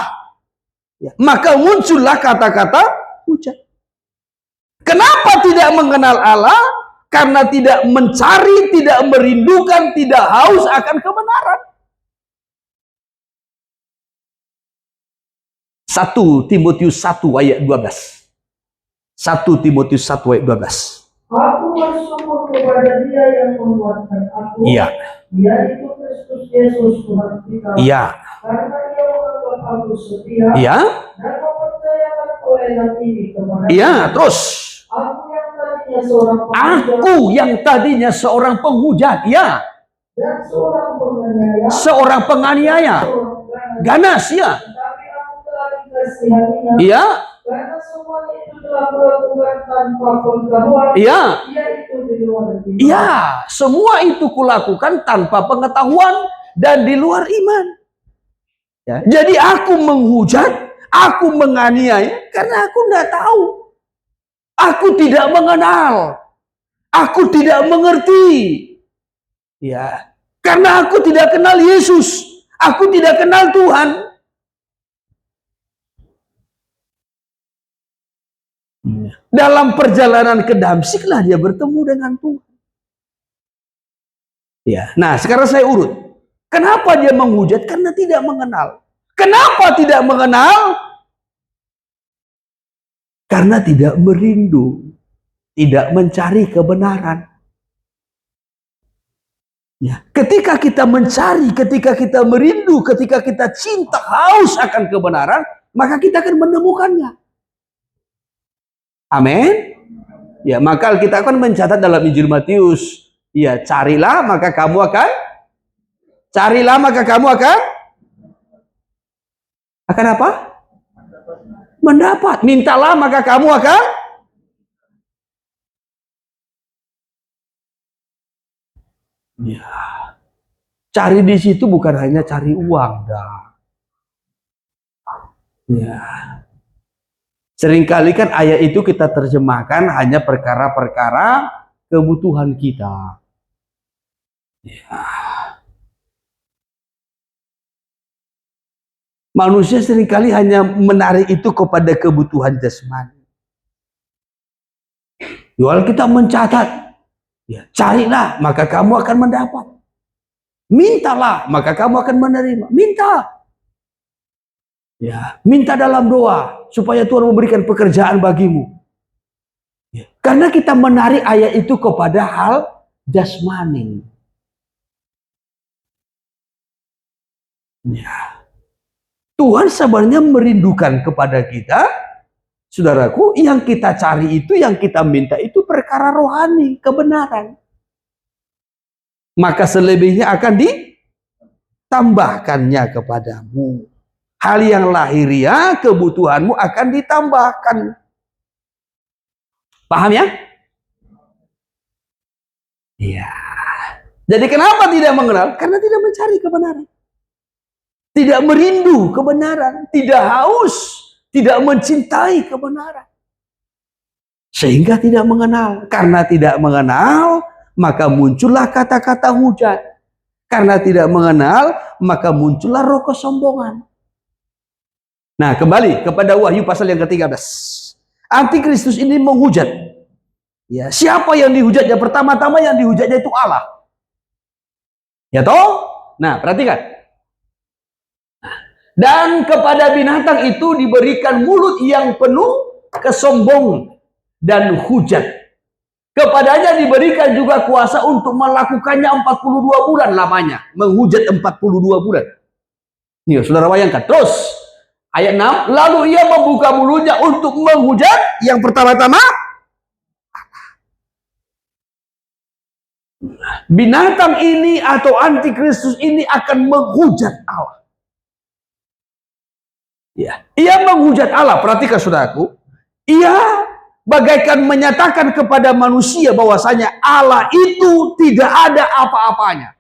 ya, maka muncullah kata-kata hujat. Kenapa tidak mengenal Allah? Karena tidak mencari, tidak merindukan, tidak haus akan kebenaran. 1 Timotius 1 ayat 12. 1 Timotius 1 ayat 12. Aku bersyukur kepada Dia yang menguatkan aku. Iya. Yaitu Kristus Yesus Tuhan kita. Iya. Karena Dia menganggap aku setia. Iya. Dan mempercayakan pelayanan ini kepada. Iya, terus. Aku yang tadinya seorang penghujat. Ya. Dan seorang penganiaya. Seorang penganiaya. Ganas, ya. Iya. Karena semuanya itu telah kulakukan tanpa pengetahuan. Iya. Yaitu di luar iman. Iya, semua itu kulakukan tanpa pengetahuan dan di luar iman. Ya. Jadi aku menghujat, aku menganiaya karena aku tidak tahu. Aku tidak mengenal. Aku tidak mengerti. Ya. Karena aku tidak kenal Yesus. Aku tidak kenal Tuhan. Dalam perjalanan ke Damsiklah dia bertemu dengan Tuhan. Ya. Nah, sekarang saya urut. Kenapa dia menghujat? Karena tidak mengenal. Kenapa tidak mengenal? Karena tidak merindu, tidak mencari kebenaran. Ya, ketika kita mencari, ketika kita merindu, ketika kita cinta, haus akan kebenaran, maka kita akan menemukannya. Amin. Ya, maka kita akan mencatat dalam Injil Matius, ya, carilah maka kamu akan apa? Mendapat. Mintalah maka kamu akan. Ya. Cari di situ bukan hanya cari uang, dah. Ya. Seringkali kan ayat itu kita terjemahkan hanya perkara-perkara kebutuhan kita. Ya. Manusia seringkali hanya menarik itu kepada kebutuhan jasmani. Jual kita mencatat, ya, carilah maka kamu akan mendapat. Mintalah maka kamu akan menerima. Minta. Ya, minta dalam doa supaya Tuhan memberikan pekerjaan bagimu. Ya, karena kita menarik ayat itu kepada hal jasmani. Ya. Tuhan sebenarnya merindukan kepada kita, saudaraku, yang kita cari itu, yang kita minta itu perkara rohani, kebenaran. Maka selebihnya akan ditambahkannya kepadamu. Hal yang lahiriah, kebutuhanmu akan ditambahkan. Paham ya? Iya. Jadi kenapa tidak mengenal? Karena tidak mencari kebenaran. Tidak merindu kebenaran. Tidak haus. Tidak mencintai kebenaran. Sehingga tidak mengenal. Karena tidak mengenal, maka muncullah kata-kata hujat. Karena tidak mengenal, maka muncullah roh kesombongan. Nah, kembali kepada Wahyu pasal yang ke-13. Antikristus ini menghujat. Ya, siapa yang dihujatnya? Pertama-tama yang dihujatnya itu Allah. Ya toh? Nah, perhatikan. Dan kepada binatang itu diberikan mulut yang penuh kesombongan dan hujat. Kepadanya diberikan juga kuasa untuk melakukannya 42 bulan lamanya. Menghujat 42 bulan. Nih, saudara bayangkan. Terus, ayat 6. Lalu ia membuka mulutnya untuk menghujat. Yang pertama-tama, binatang ini atau antikristus ini akan menghujat Allah. Ya, ia menghujat Allah. Perhatikan saudaraku. Ia bagaikan menyatakan kepada manusia bahwasanya Allah itu tidak ada apa-apanya.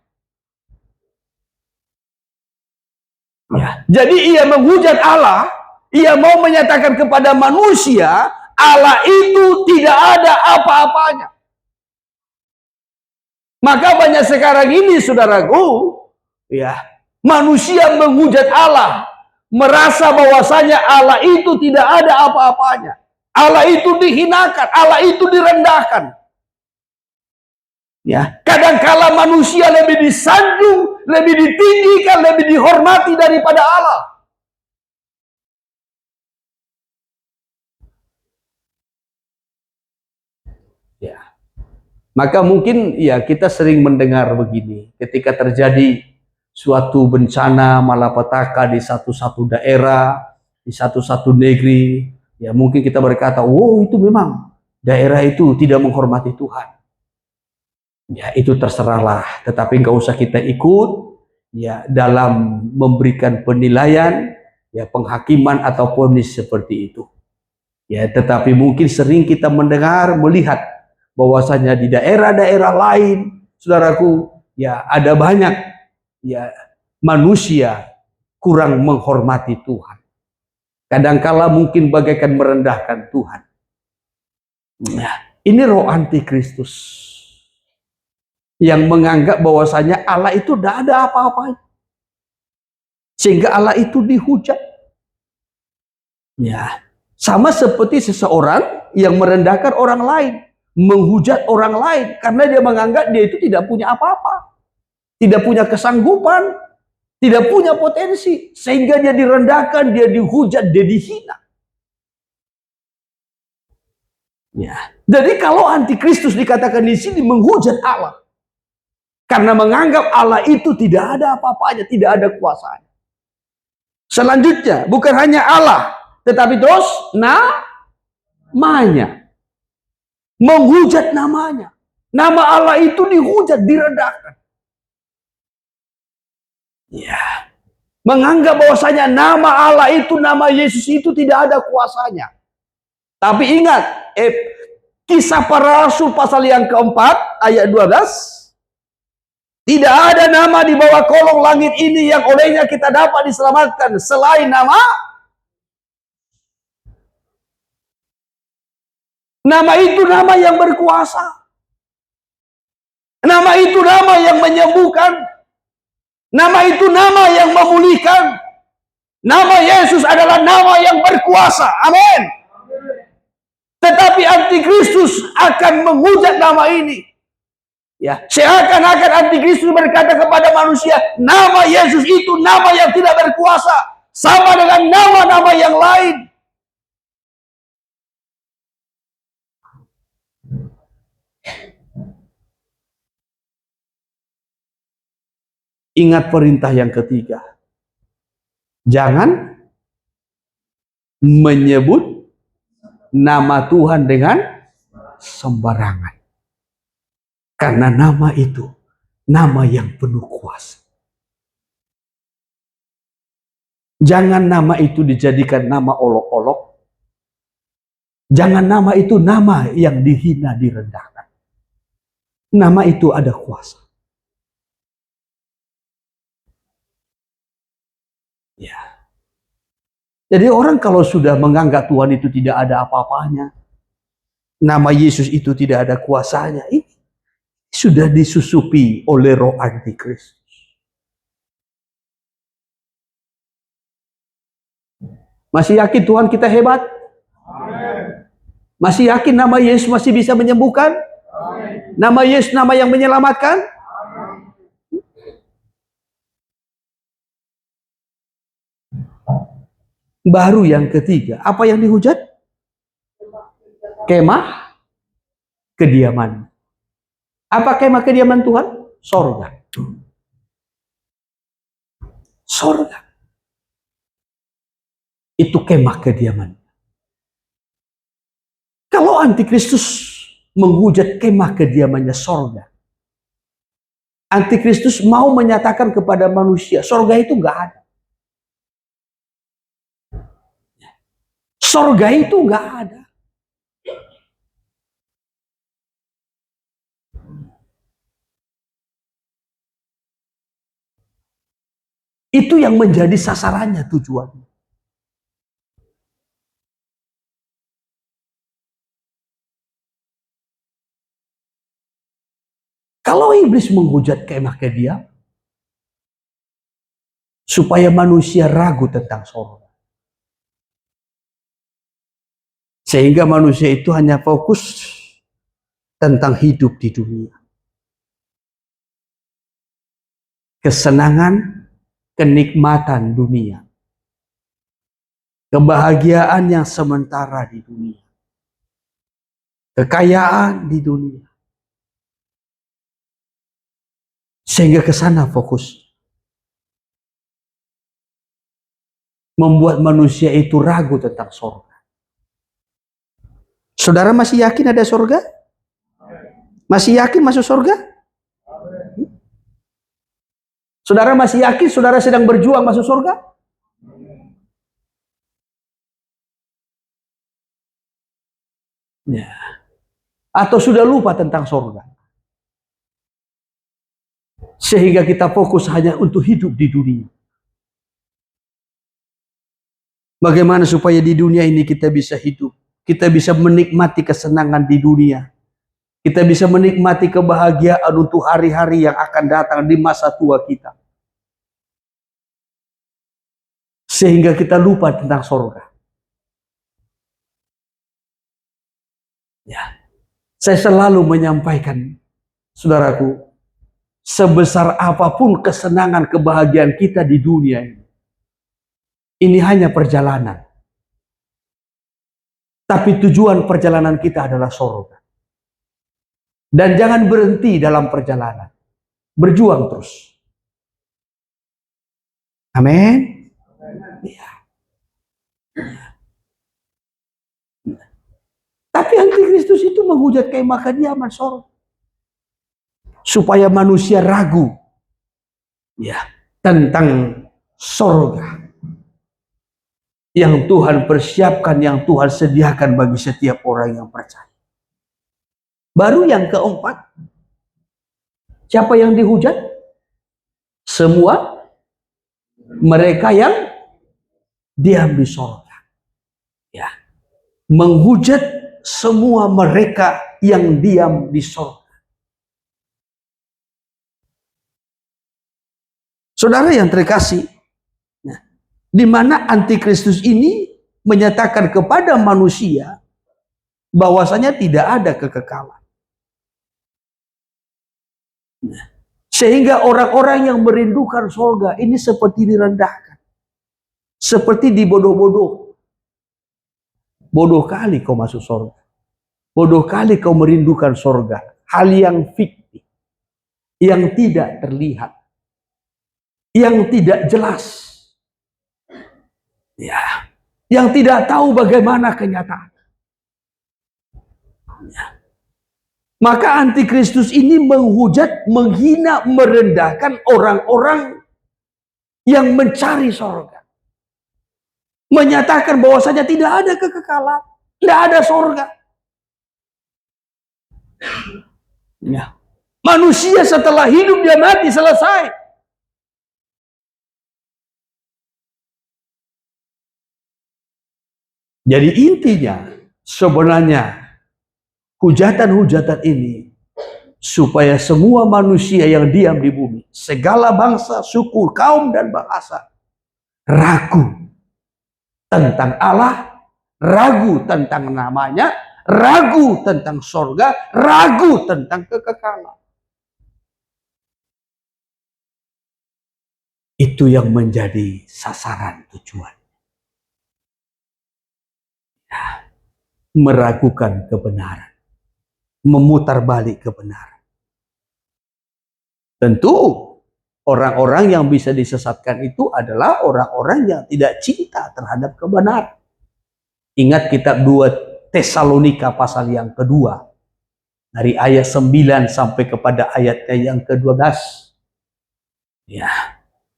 Ya, jadi ia menghujat Allah. Ia mau menyatakan kepada manusia Allah itu tidak ada apa-apanya. Maka banyak sekarang ini saudaraku, ya, manusia menghujat Allah, merasa bahwasanya Allah itu tidak ada apa-apanya. Allah itu dihinakan, Allah itu direndahkan. Ya, kadangkala manusia lebih disanjung, lebih ditinggikan, lebih dihormati daripada Allah. Ya. Maka mungkin ya kita sering mendengar begini, ketika terjadi suatu bencana malapetaka di satu-satu daerah, di satu-satu negeri, ya mungkin kita berkata, "Oh, itu memang daerah itu tidak menghormati Tuhan." Ya, itu terserahlah, tetapi nggak usah kita ikut ya dalam memberikan penilaian, ya penghakiman atau vonis seperti itu. Ya, tetapi mungkin sering kita mendengar, melihat bahwasanya di daerah-daerah lain, saudaraku, ya ada banyak ya manusia kurang menghormati Tuhan. Kadangkala mungkin bagaikan merendahkan Tuhan. Nah, ini roh antikristus yang menganggap bahwasanya Allah itu tidak ada apa-apanya. Sehingga Allah itu dihujat. Ya, sama seperti seseorang yang merendahkan orang lain, menghujat orang lain karena dia menganggap dia itu tidak punya apa-apa, tidak punya kesanggupan, tidak punya potensi, sehingga dia direndahkan, dia dihujat, dia dihina. Ya, jadi kalau antikristus dikatakan di sini menghujat Allah, Karena menganggap Allah itu tidak ada apa-apanya, tidak ada kuasanya. Selanjutnya, bukan hanya Allah, tetapi terus namanya. Menghujat namanya. Nama Allah itu dihujat, direndahkan. Ya. Menganggap bahwasanya nama Allah itu, nama Yesus itu tidak ada kuasanya. Tapi ingat, Kisah Para Rasul pasal yang keempat, ayat 12. Tidak ada nama di bawah kolong langit ini yang olehnya kita dapat diselamatkan selain nama itu nama yang berkuasa. Nama itu nama yang menyembuhkan. Nama itu nama yang memulihkan. Nama Yesus adalah nama yang berkuasa. Amin. Tetapi antikristus akan menghujat nama ini. Ya, seakan-akan antikristus berkata kepada manusia, nama Yesus itu nama yang tidak berkuasa, sama dengan nama-nama yang lain. Ingat perintah yang ketiga. Jangan menyebut nama Tuhan dengan sembarangan. Karena nama itu nama yang penuh kuasa. Jangan nama itu dijadikan nama olok-olok. Jangan nama itu nama yang dihina, direndahkan. Nama itu ada kuasa. Ya. Jadi orang kalau sudah menganggap Tuhan itu tidak ada apa-apanya, nama Yesus itu tidak ada kuasanya, ini sudah disusupi oleh roh antikristus. Masih yakin Tuhan kita hebat? Amen. Masih yakin nama Yesus masih bisa menyembuhkan? Amen. Nama Yesus nama yang menyelamatkan? Amen. Baru yang ketiga, apa yang dihujat? Kemah kediaman. Apa kemah kediaman Tuhan? Sorga. Sorga. Itu kemah kediaman. Kalau antikristus menghujat kemah kediamannya sorga, antikristus mau menyatakan kepada manusia, sorga itu nggak ada. Sorga itu nggak ada. Itu yang menjadi sasarannya, tujuannya. Kalau iblis menghujat kemah kediaman, supaya manusia ragu tentang sorga. Sehingga manusia itu hanya fokus tentang hidup di dunia. Kesenangan, kenikmatan dunia. Kebahagiaan yang sementara di dunia. Kekayaan di dunia. Sehingga ke sana fokus. Membuat manusia itu ragu tentang sorga. Saudara masih yakin ada sorga? Masih yakin masuk sorga? Saudara masih yakin saudara sedang berjuang masuk surga? Ya. Atau sudah lupa tentang surga? Sehingga kita fokus hanya untuk hidup di dunia. Bagaimana supaya di dunia ini kita bisa hidup? Kita bisa menikmati kesenangan di dunia. Kita bisa menikmati kebahagiaan untuk hari-hari yang akan datang di masa tua kita. Sehingga kita lupa tentang sorga. Ya. Saya selalu menyampaikan, saudaraku, sebesar apapun kesenangan kebahagiaan kita di dunia ini hanya perjalanan. Tapi tujuan perjalanan kita adalah sorga. Dan jangan berhenti dalam perjalanan. berjuang terus. Amin. Ya. Tapi antikristus itu menghujat kemah kediaman sorga, supaya manusia ragu ya tentang sorga yang Tuhan persiapkan, yang Tuhan sediakan bagi setiap orang yang percaya. Baru yang keempat, siapa yang dihujat? Semua mereka yang diam di sorga. Ya, menghujat semua mereka yang diam di sorga. Saudara yang terkasih, nah, di mana antikristus ini menyatakan kepada manusia bahwasanya tidak ada kekekalan. Nah, sehingga orang-orang yang merindukan sorga ini seperti direndahkan, seperti dibodoh-bodoh. Bodoh kali kau masuk sorga, bodoh kali kau merindukan sorga, hal yang fiktif, yang tidak terlihat, yang tidak jelas, ya, yang tidak tahu bagaimana kenyataan. Ya. Maka antikristus ini menghujat, menghina, merendahkan orang-orang yang mencari sorga, menyatakan bahwasanya tidak ada kekekalan, tidak ada sorga. Ya. Manusia setelah hidup dia mati, selesai. Jadi intinya sebenarnya hujatan-hujatan ini supaya semua manusia yang diam di bumi, segala bangsa, suku, kaum, dan bahasa, ragu tentang Allah, ragu tentang namanya, ragu tentang sorga, ragu tentang kekekalan. Itu yang menjadi sasaran tujuan. Ya, meragukan kebenaran, memutar balik kebenaran. Tentu orang-orang yang bisa disesatkan itu adalah orang-orang yang tidak cinta terhadap kebenaran. Ingat kitab 2 Tesalonika pasal yang kedua, dari ayat 9 sampai kepada ayatnya yang ke-12. Ya,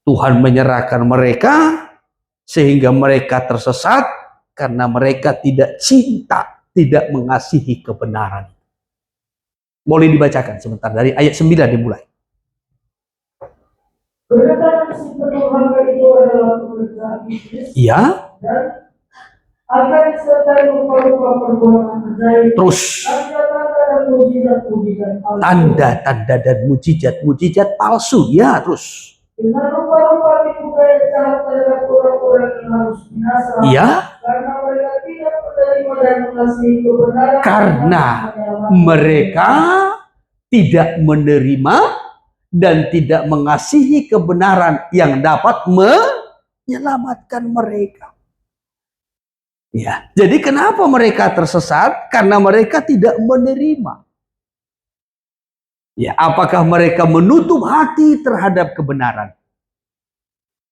Tuhan menyerahkan mereka sehingga mereka tersesat karena mereka tidak cinta, tidak mengasihi kebenaran. Boleh dibacakan sebentar dari ayat 9 dimulai. Ya. Akan disertai rupa-rupa perbuatan ajaib. Terus. Tanda-tanda dan mujizat palsu. Ya, terus. Dengan rupa-rupa tipu daya jahat terhadap orang-orang yang harus binasa. Ya. Karena mereka tidak menerima dan mengasihi kebenaran. Karena mereka tidak menerima dan tidak mengasihi kebenaran yang dapat menyelamatkan mereka. Ya, jadi kenapa mereka tersesat? Karena mereka tidak menerima. Ya, apakah mereka menutup hati terhadap kebenaran?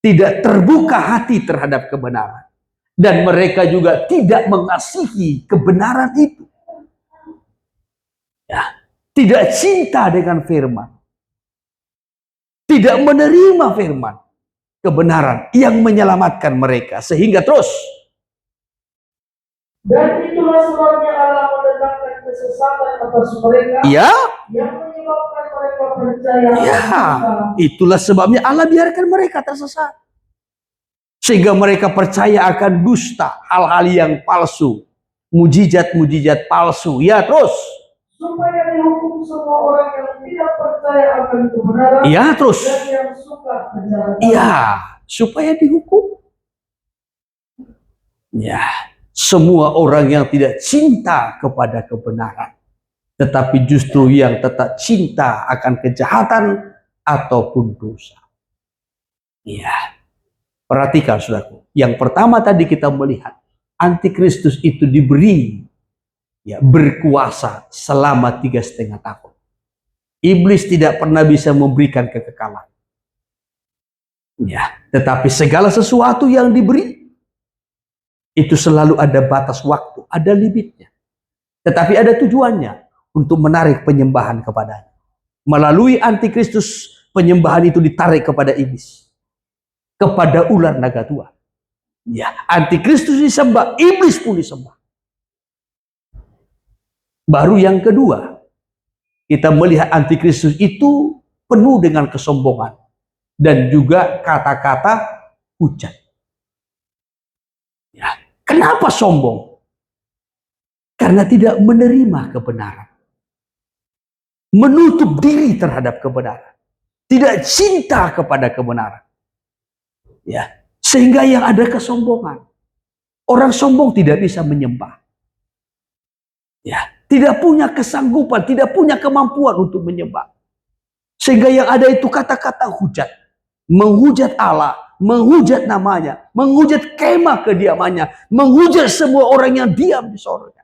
Tidak terbuka hati terhadap kebenaran. Dan mereka juga tidak mengasihi kebenaran itu. Ya, tidak cinta dengan firman. Tidak menerima firman kebenaran yang menyelamatkan mereka. Sehingga terus. Dan itulah sebabnya Allah mendatangkan kesesatan atas mereka. Ya. Yang menyebabkan mereka percaya. Ya. Itulah sebabnya Allah biarkan mereka tersesat. Sehingga mereka percaya akan dusta, hal-hal yang palsu. Mujizat-mujizat palsu. Ya, terus. Supaya dihukum semua orang yang tidak percaya akan kebenaran. Ya, terus. Dan yang suka menjalankan. Ya, supaya dihukum. Ya, semua orang yang tidak cinta kepada kebenaran, tetapi justru yang tetap cinta akan kejahatan ataupun dosa. Ya, perhatikan saudaraku. Yang pertama tadi kita melihat antikristus itu diberi ya berkuasa selama 3,5 tahun. Iblis tidak pernah bisa memberikan kekekalan. Ya, tetapi segala sesuatu yang diberi itu selalu ada batas waktu, ada limitnya. Tetapi ada tujuannya untuk menarik penyembahan kepadanya. Melalui antikristus, penyembahan itu ditarik kepada iblis, kepada ular naga tua. Ya, antikristus disembah, iblis pun disembah. Baru yang kedua, kita melihat antikristus itu penuh dengan kesombongan dan juga kata-kata hujat. Ya, kenapa sombong? Karena tidak menerima kebenaran, menutup diri terhadap kebenaran, tidak cinta kepada kebenaran. Ya, sehingga yang ada kesombongan. Orang sombong tidak bisa menyembah. Ya, tidak punya kesanggupan, tidak punya kemampuan untuk menyembah. Sehingga yang ada itu kata-kata hujat, menghujat Allah, menghujat namanya, menghujat kemah kediamannya, menghujat semua orang yang diam di sorga.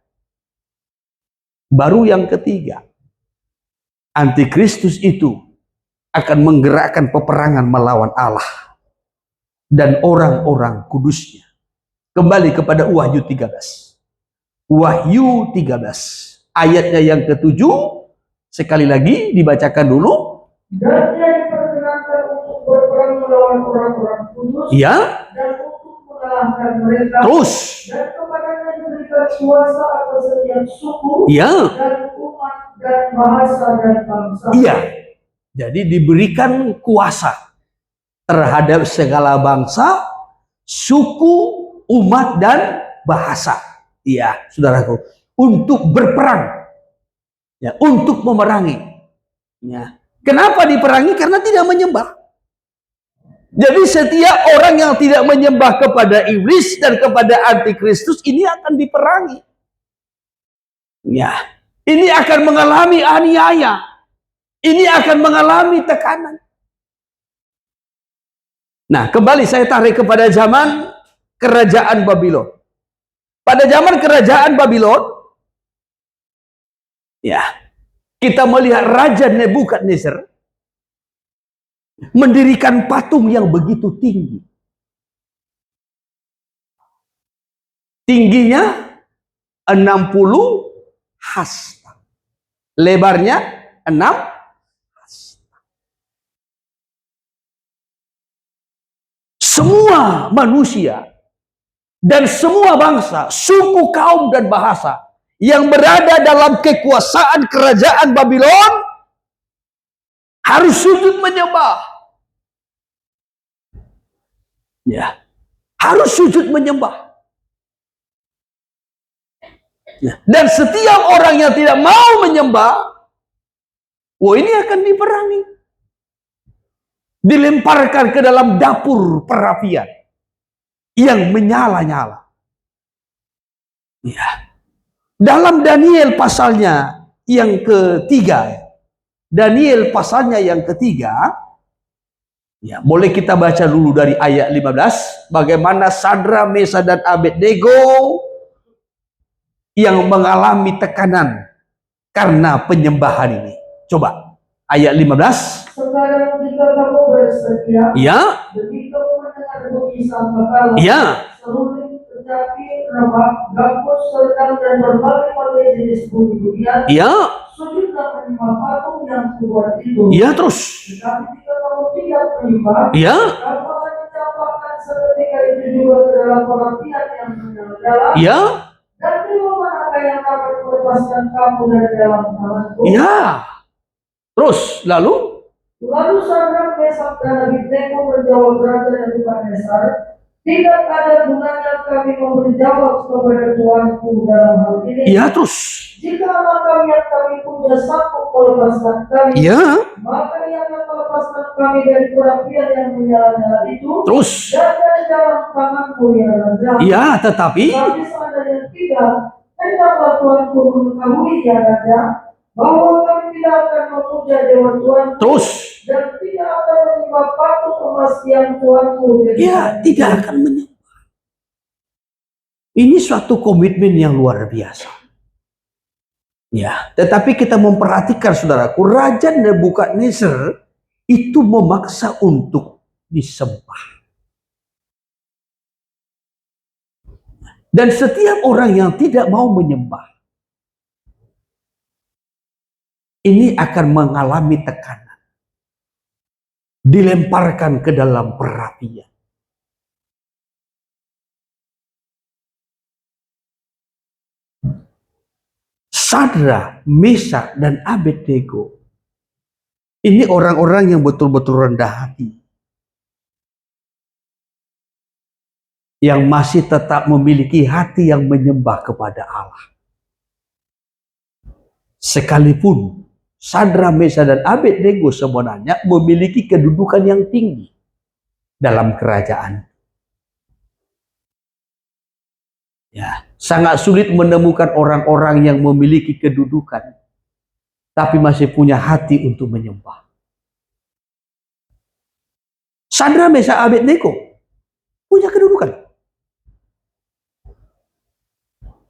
Baru yang ketiga, antikristus itu akan menggerakkan peperangan melawan Allah dan orang-orang kudusnya. Kembali kepada Wahyu 13. Wahyu 13 ayatnya yang ke-7, sekali lagi dibacakan dulu. Dan dia diperkenankan untuk berperang melawan orang-orang kudus, Ya. dan untuk mengalahkan mereka. Terus. Dan kepadanya diberikan kuasa atas setiap suku, Ya. dan umat, dan bahasa, dan bangsa. Iya. Jadi diberikan kuasa terhadap segala bangsa, suku, umat, dan bahasa. Iya, saudaraku, untuk berperang, ya, untuk memerangi. Ya. Kenapa diperangi? Karena tidak menyembah. Jadi setiap orang yang tidak menyembah kepada iblis dan kepada antikristus ini akan diperangi. Ya, ini akan mengalami aniaya. Ini akan mengalami tekanan. Nah, kembali saya tarik kepada zaman kerajaan Babylon. Pada zaman kerajaan Babylon, ya, kita melihat Raja Nebukadnezar mendirikan patung yang begitu tinggi. Tingginya 60 hasta. Lebarnya 6 hasta. Semua manusia dan semua bangsa, suku, kaum, dan bahasa yang berada dalam kekuasaan kerajaan Babylon harus sujud menyembah. Ya, harus sujud menyembah. Ya. Dan setiap orang yang tidak mau menyembah, ini akan diperangi. Dilemparkan ke dalam dapur perapian yang menyala-nyala. Ya. Dalam Daniel pasalnya yang ketiga, Daniel pasalnya yang ketiga, ya, boleh kita baca dulu dari ayat 15, bagaimana Sadra, Mesa, dan Abednego yang mengalami tekanan karena penyembahan ini. Coba ayat 15. Sekarang jika kamu bersedia, Ya. demi kamu mendengar bunyi sangkakala, Ya. seruling, kecapi, rebak, gambus, serta dan berbagai-bagai jenis bunyi-bunyian, Ya. sujudlah menyembah patung yang kubuat itu. Ya, terus. Tetapi jika kamu tidak menyembah, Ya. kamu akan dicampakkan seketika itu juga ke dalam perapian yang menyala-nyala. Ya. Dan dewa manakah yang dapat melepaskan kamu dari dalam tanganku? Ya. Terus lalu Sadrak, Mesak, dan Abednego menjawab Raja Nebukadnezar, tidak ada gunanya kami memberi jawab kepada Tuanku dalam hal ini. ya, terus. Jika makam yang kami punya sanggup melepaskan kami, Ya. maka ia akan melepaskan kami dari perapian yang menyala-nyala itu. Terus. Dan dari dalam tanganku ya Raja. Ya, tetapi Tapi seandainya tidak, hendaklah Tuanku mengetahui ya Raja, bahwa kami tidak akan memuja dewa Tuanku. terus. Dan tidak akan menyembah patung emas yang Tuanku. Ya, tidak akan menyembah. Ini suatu komitmen yang luar biasa. Ya, tetapi kita memperhatikan saudaraku, Raja Nebukadnezar itu memaksa untuk disembah. Dan setiap orang yang tidak mau menyembah, ini akan mengalami tekanan. Dilemparkan ke dalam perapian. Sadra, Mesak, dan Abednego. Ini orang-orang yang betul-betul rendah hati. Yang masih tetap memiliki hati yang menyembah kepada Allah. Sekalipun Sadra, Mesak, dan Abednego sebenarnya memiliki kedudukan yang tinggi dalam kerajaan. Ya, sangat sulit menemukan orang-orang yang memiliki kedudukan tapi masih punya hati untuk menyembah. Sadra, Mesak, Abednego punya kedudukan.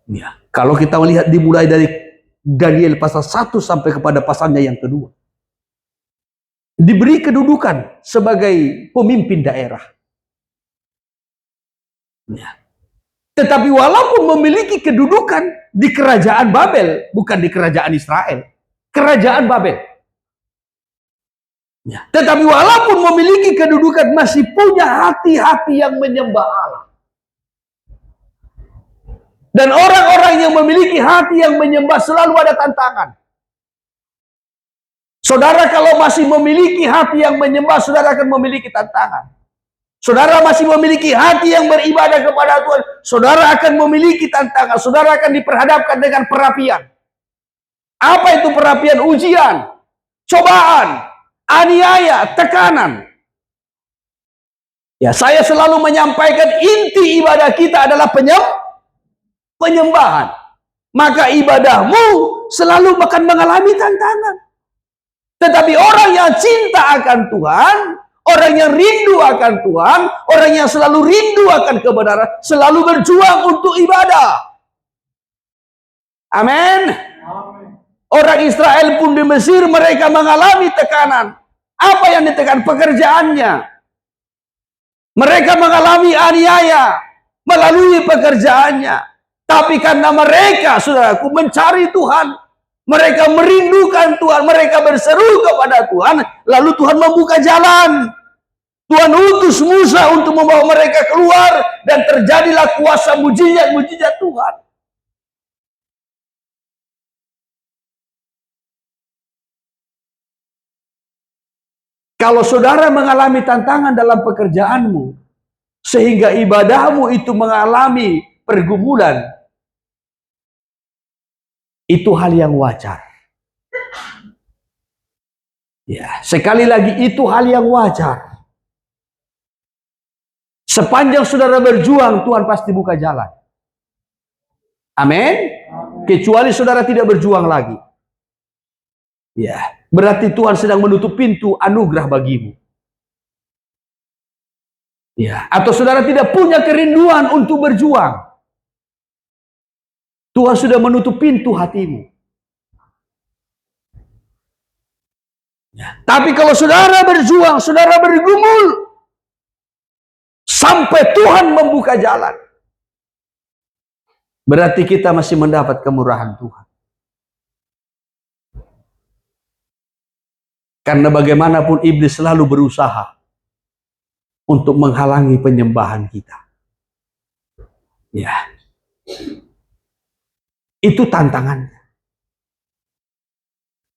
Ya, kalau kita melihat dimulai dari Daniel pasal 1 sampai kepada pasalnya yang kedua. Diberi kedudukan sebagai pemimpin daerah. Ya. Tetapi walaupun memiliki kedudukan di kerajaan Babel, bukan di kerajaan Israel, kerajaan Babel. Ya. Tetapi walaupun memiliki kedudukan, masih punya hati-hati yang menyembah Allah. Dan orang-orang yang memiliki hati yang menyembah selalu ada tantangan. Saudara kalau masih memiliki hati yang menyembah, saudara akan memiliki tantangan. Saudara masih memiliki hati yang beribadah kepada Tuhan, saudara akan memiliki tantangan. Saudara akan diperhadapkan dengan perapian. Apa itu perapian? Ujian, cobaan, aniaya, tekanan. Ya, saya selalu menyampaikan inti ibadah kita adalah penyembahan. Maka ibadahmu selalu akan mengalami tantangan. Tetapi orang yang cinta akan Tuhan, orang yang rindu akan Tuhan, orang yang selalu rindu akan kebenaran, selalu berjuang untuk ibadah. Amin. Orang Israel pun di Mesir mereka mengalami tekanan. Apa yang ditekan? Pekerjaannya. Mereka mengalami aniaya melalui pekerjaannya. Tapi karena mereka, saudaraku, mencari Tuhan, mereka merindukan Tuhan, mereka berseru kepada Tuhan, lalu Tuhan membuka jalan. Tuhan utus Musa untuk membawa mereka keluar, dan terjadilah kuasa mujizat-mujizat Tuhan. Kalau saudara mengalami tantangan dalam pekerjaanmu, sehingga ibadahmu itu mengalami pergumulan, itu hal yang wajar. Ya, sekali lagi itu hal yang wajar. Sepanjang saudara berjuang, Tuhan pasti buka jalan. Amin. Kecuali saudara tidak berjuang lagi. Ya, berarti Tuhan sedang menutup pintu anugerah bagimu. Ya, atau saudara tidak punya kerinduan untuk berjuang. Tuhan sudah menutup pintu hatimu. Ya. Tapi kalau saudara berjuang, saudara bergumul, sampai Tuhan membuka jalan, berarti kita masih mendapat kemurahan Tuhan. Karena bagaimanapun iblis selalu berusaha untuk menghalangi penyembahan kita. Ya. Itu tantangannya.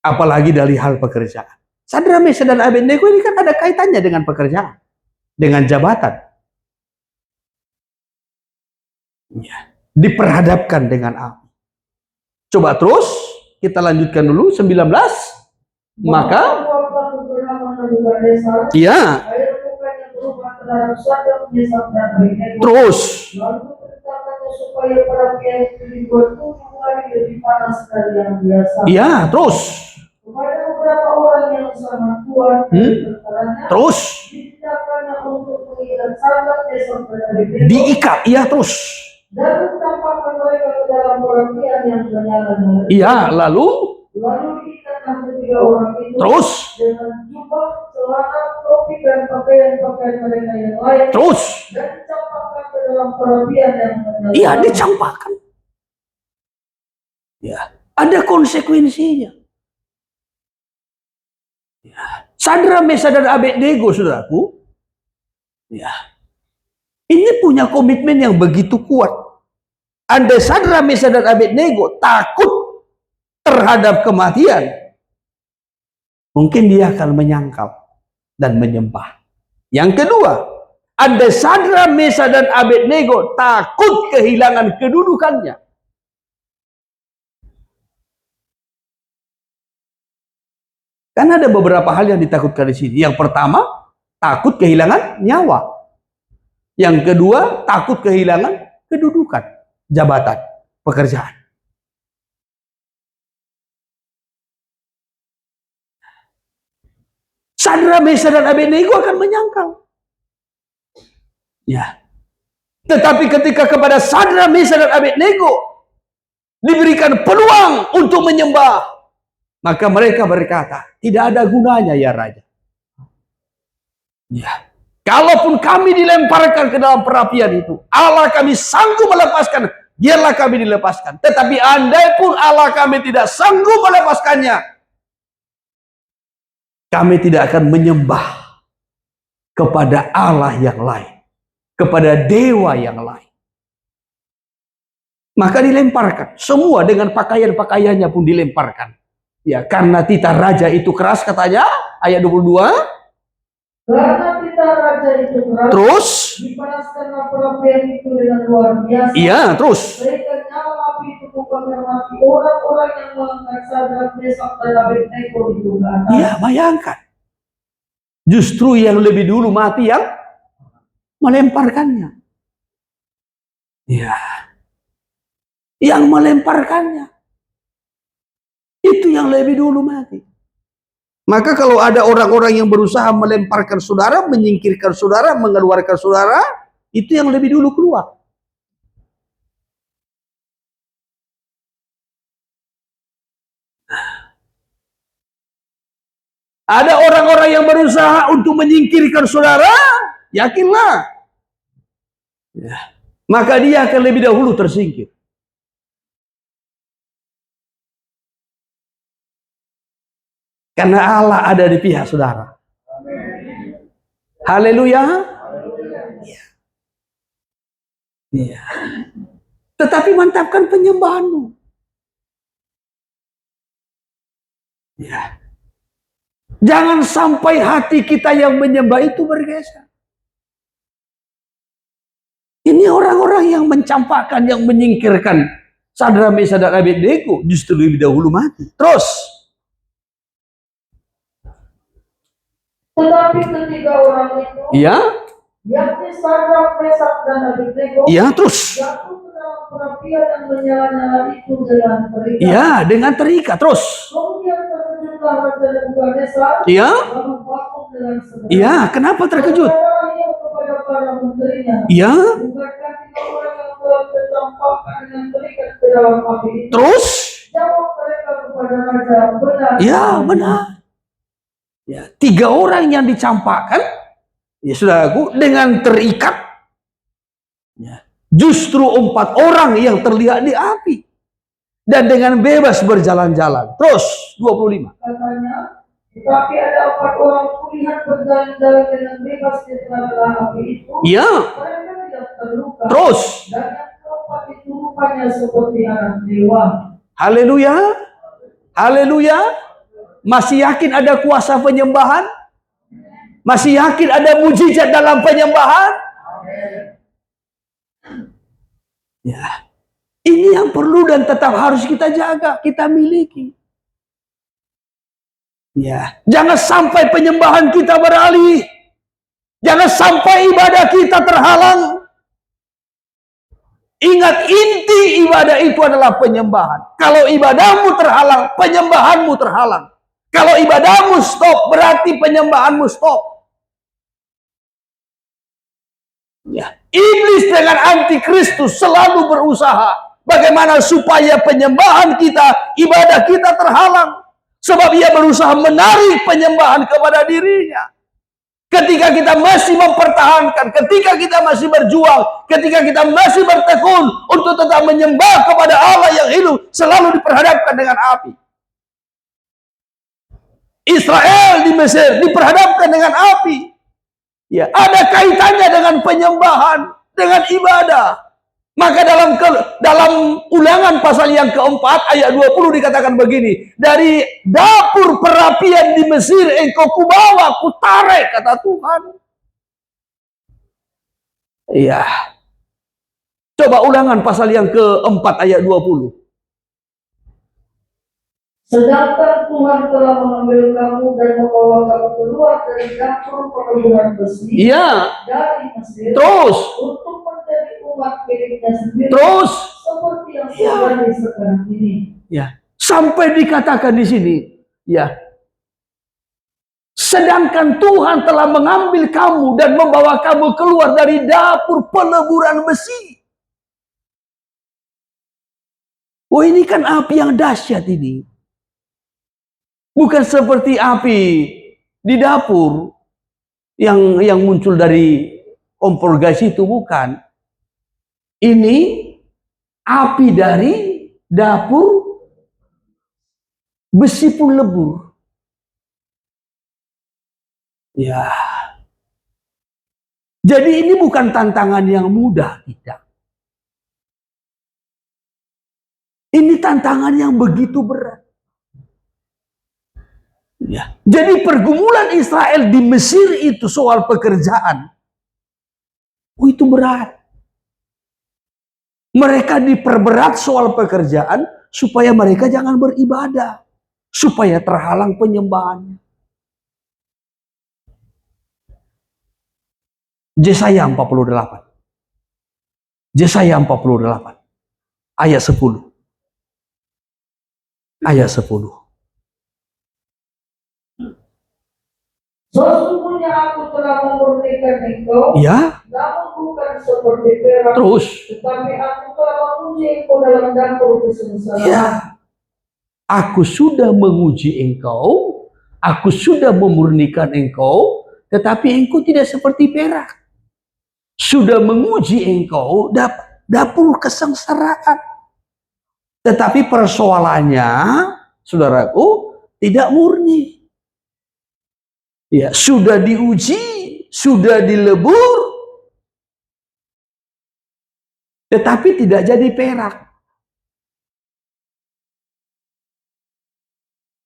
Apalagi dari hal pekerjaan. Sadra, Mesak, dan Abednego ini kan ada kaitannya dengan pekerjaan, dengan jabatan. Ya. Diperhadapkan dengan api. Coba terus kita lanjutkan dulu 19. Maka iya. Terus supaya perapian itu dibuat 7 kali lebih panas dari yang biasa. Iya, terus. Kepada beberapa orang yang sangat kuat, terus. ditindakannya untuk mengikat sangat Mesak dan Abednego. Diikat, iya terus. Dan tampakkan mereka ke dalam perapian yang menyala-nyala. Iya, lalu Diikatlah ketiga orang itu terus dengan jubah, celana, topi, dan pakaian-pakaian mereka yang lain. terus Dan dicampakkan ke dalam perapian yang menyala. iya, dicampakkan. Ya, ada konsekuensinya. Ya. Sadra, Mesha, dan Abednego, saudaraku, ya, ini punya komitmen yang begitu kuat. Andai Sadra, Mesha, dan Abednego takut terhadap kematian, mungkin dia akan menyangkal dan menyembah. Yang kedua, andai Sadra, Mesha, dan Abednego takut kehilangan kedudukannya, kan ada beberapa hal yang ditakutkan di sini. Yang pertama, takut kehilangan nyawa. Yang kedua, takut kehilangan kedudukan, jabatan, pekerjaan. Sadra, Mesha, dan Abednego akan menyangkal. Ya. Tetapi ketika kepada Sadra, Mesha, dan Abednego diberikan peluang untuk menyembah, maka mereka berkata, tidak ada gunanya ya Raja. Ya. Kalaupun kami dilemparkan ke dalam perapian itu, Allah kami sanggup melepaskan, biarlah kami dilepaskan. Tetapi andai pun Allah kami tidak sanggup melepaskannya, kami tidak akan menyembah kepada Allah yang lain, kepada dewa yang lain. Maka dilemparkan, semua dengan pakaian-pakaiannya pun dilemparkan. Ya, karena titah raja itu keras, katanya ayat 22. Karena titah raja itu keras, terus dipanaskanlah perapian itu dengan luar biasa. Iya, terus Mereka nyala api itu membakar mati orang-orang yang mengangkat Sadra, Mesha, dan Abednego itu ke atas. Iya, bayangkan. Justru yang lebih dulu mati yang melemparkannya. Iya. Yang melemparkannya. Itu yang lebih dulu mati. Maka kalau ada orang-orang yang berusaha melemparkan saudara, menyingkirkan saudara, mengeluarkan saudara, itu yang lebih dulu keluar. Ada orang-orang yang berusaha untuk menyingkirkan saudara, yakinlah. Ya. Maka dia akan lebih dahulu tersingkir. Karena Allah ada di pihak saudara. Haleluya. Ya. Ya. Tetapi mantapkan penyembahanmu. Ya. Jangan sampai hati kita yang menyembah itu bergeser. Ini orang-orang yang mencampakkan, yang menyingkirkan Sadra, Mesha, dan Abednego justru lebih dahulu mati. Terus, tetapi ketiga orang itu, iya, yakni Sadra, Mesha, dan Abednego, iya, terus, jatuh ke dalam perapian yang menyala-nyala itu dengan terikat. iya, dengan terikat. Terus, Kemudian terkejutlah Raja Nebukadnezar, iya, lalu bangun dengan segera. iya, kenapa terkejut? Berkatalah kepada para menterinya, Iya, bukankah tiga orang yang telah tercampakkan dengan terikat ke dalam api itu? terus, Jawab mereka kepada Raja, benar. iya, benar. Ya, 3 orang yang dicampakkan, ya saudaraku, dengan terikat. Ya, justru 4 orang yang terlihat di api dan dengan bebas berjalan-jalan. Terus 25. Katanya, tetapi ada 4 orang kulihat berjalan-jalan dengan bebas di tengah-tengah api itu. Iya. Mereka tidak terluka. Terus. Dan yang keempat itu rupanya seperti anak dewa. Haleluya. Haleluya. Masih yakin ada kuasa penyembahan? Masih yakin ada mujizat dalam penyembahan? Ya. Ini yang perlu dan tetap harus kita jaga, kita miliki. Ya, jangan sampai penyembahan kita beralih. Jangan sampai ibadah kita terhalang. Ingat, inti ibadah itu adalah penyembahan. Kalau ibadahmu terhalang, penyembahanmu terhalang. Kalau ibadahmu stop, berarti penyembahanmu stop. Ya, iblis dengan antikristus selalu berusaha Bagaimana supaya penyembahan kita, ibadah kita terhalang. Sebab ia berusaha menarik penyembahan kepada dirinya. Ketika kita masih mempertahankan, ketika kita masih berjuang, ketika kita masih bertekun untuk tetap menyembah kepada Allah yang hidup, selalu diperhadapkan dengan api. Israel di Mesir diperhadapkan dengan api. Ya, ada kaitannya dengan penyembahan, dengan ibadah. Maka dalam Ulangan pasal yang keempat ayat 20 dikatakan begini, dari dapur perapian di Mesir engkau kubawa, kutarik, kata Tuhan. Iya. Coba Ulangan pasal yang keempat ayat 20. Sedangkan Tuhan telah mengambil kamu dan membawa kamu keluar dari dapur perkebunan besi, Iya. dari Mesir, Terus. untuk menjadi umat miliknya sendiri, Terus. seperti yang terjadi sekarang ini. Ya. Sampai dikatakan di sini, ya. Sedangkan Tuhan telah mengambil kamu dan membawa kamu keluar dari dapur peleburan besi. Oh, ini kan api yang dahsyat ini. Bukan seperti api di dapur yang muncul dari kompor gas itu, bukan. Ini api dari dapur besi pun lebur. Ya. Jadi ini bukan tantangan yang mudah, tidak. Ini tantangan yang begitu berat. Ya. Jadi pergumulan Israel di Mesir itu soal pekerjaan, itu berat. Mereka diperberat soal pekerjaan supaya mereka jangan beribadah, supaya terhalang penyembahannya. Yesaya 48. Yesaya 48 ayat 10. Ayat 10. Sesungguhnya aku telah memurnikan engkau, Ya. namun bukan seperti perak. Terus. Tetapi aku telah menguji engkau dalam dapur kesengsaraan. Ya. Aku sudah menguji engkau, aku sudah memurnikan engkau, tetapi engkau tidak seperti perak. Sudah menguji engkau dapur kesengsaraan. Tetapi persoalannya, saudaraku, tidak murni. Ya, sudah diuji, sudah dilebur, tetapi tidak jadi perak.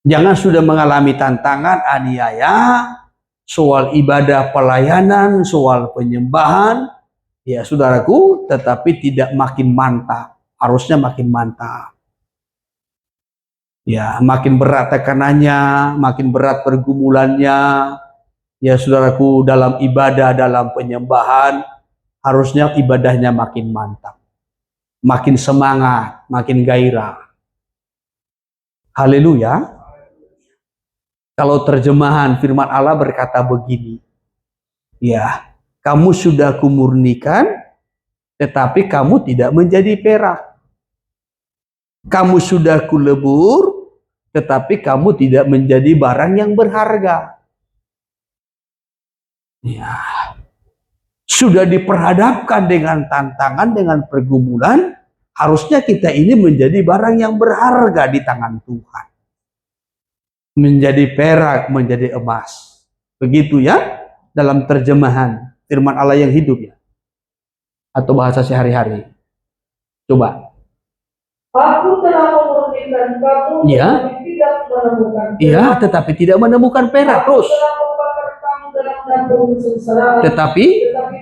Jangan sudah mengalami tantangan, aniaya, soal ibadah pelayanan, soal penyembahan, ya saudaraku, tetapi tidak makin mantap. Harusnya makin mantap. Ya, makin berat tekanannya, makin berat pergumulannya. Ya saudaraku, dalam ibadah, dalam penyembahan, harusnya ibadahnya makin mantap. Makin semangat, makin gairah. Haleluya. Kalau terjemahan firman Allah berkata begini, ya, kamu sudah kumurnikan, tetapi kamu tidak menjadi perak. Kamu sudah kulebur, tetapi kamu tidak menjadi barang yang berharga. Ya. Sudah diperhadapkan dengan tantangan, dengan pergumulan, harusnya kita ini menjadi barang yang berharga di tangan Tuhan. Menjadi perak, menjadi emas. Begitu ya, dalam terjemahan firman Allah yang hidup ya. Atau bahasa sehari-hari. Coba. Aku telah memurnikan kamu, Ya. tetapi tidak menemukan perak. Iya, tetapi tidak menemukan perak. Terus. Aku telah membakar kamu dalam dapur kesengsaraan, Tetapi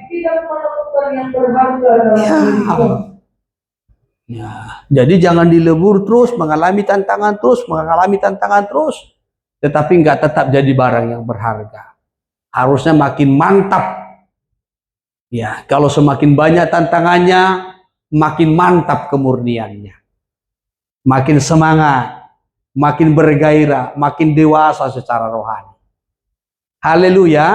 tidak menemukan yang berharga dalam dirimu. Ya, jadi jangan dilebur terus, mengalami tantangan terus, tetapi nggak tetap jadi barang yang berharga. Harusnya makin mantap. Ya, kalau semakin banyak tantangannya, makin mantap kemurniannya. Makin semangat, makin bergairah, makin dewasa secara rohani. Haleluya.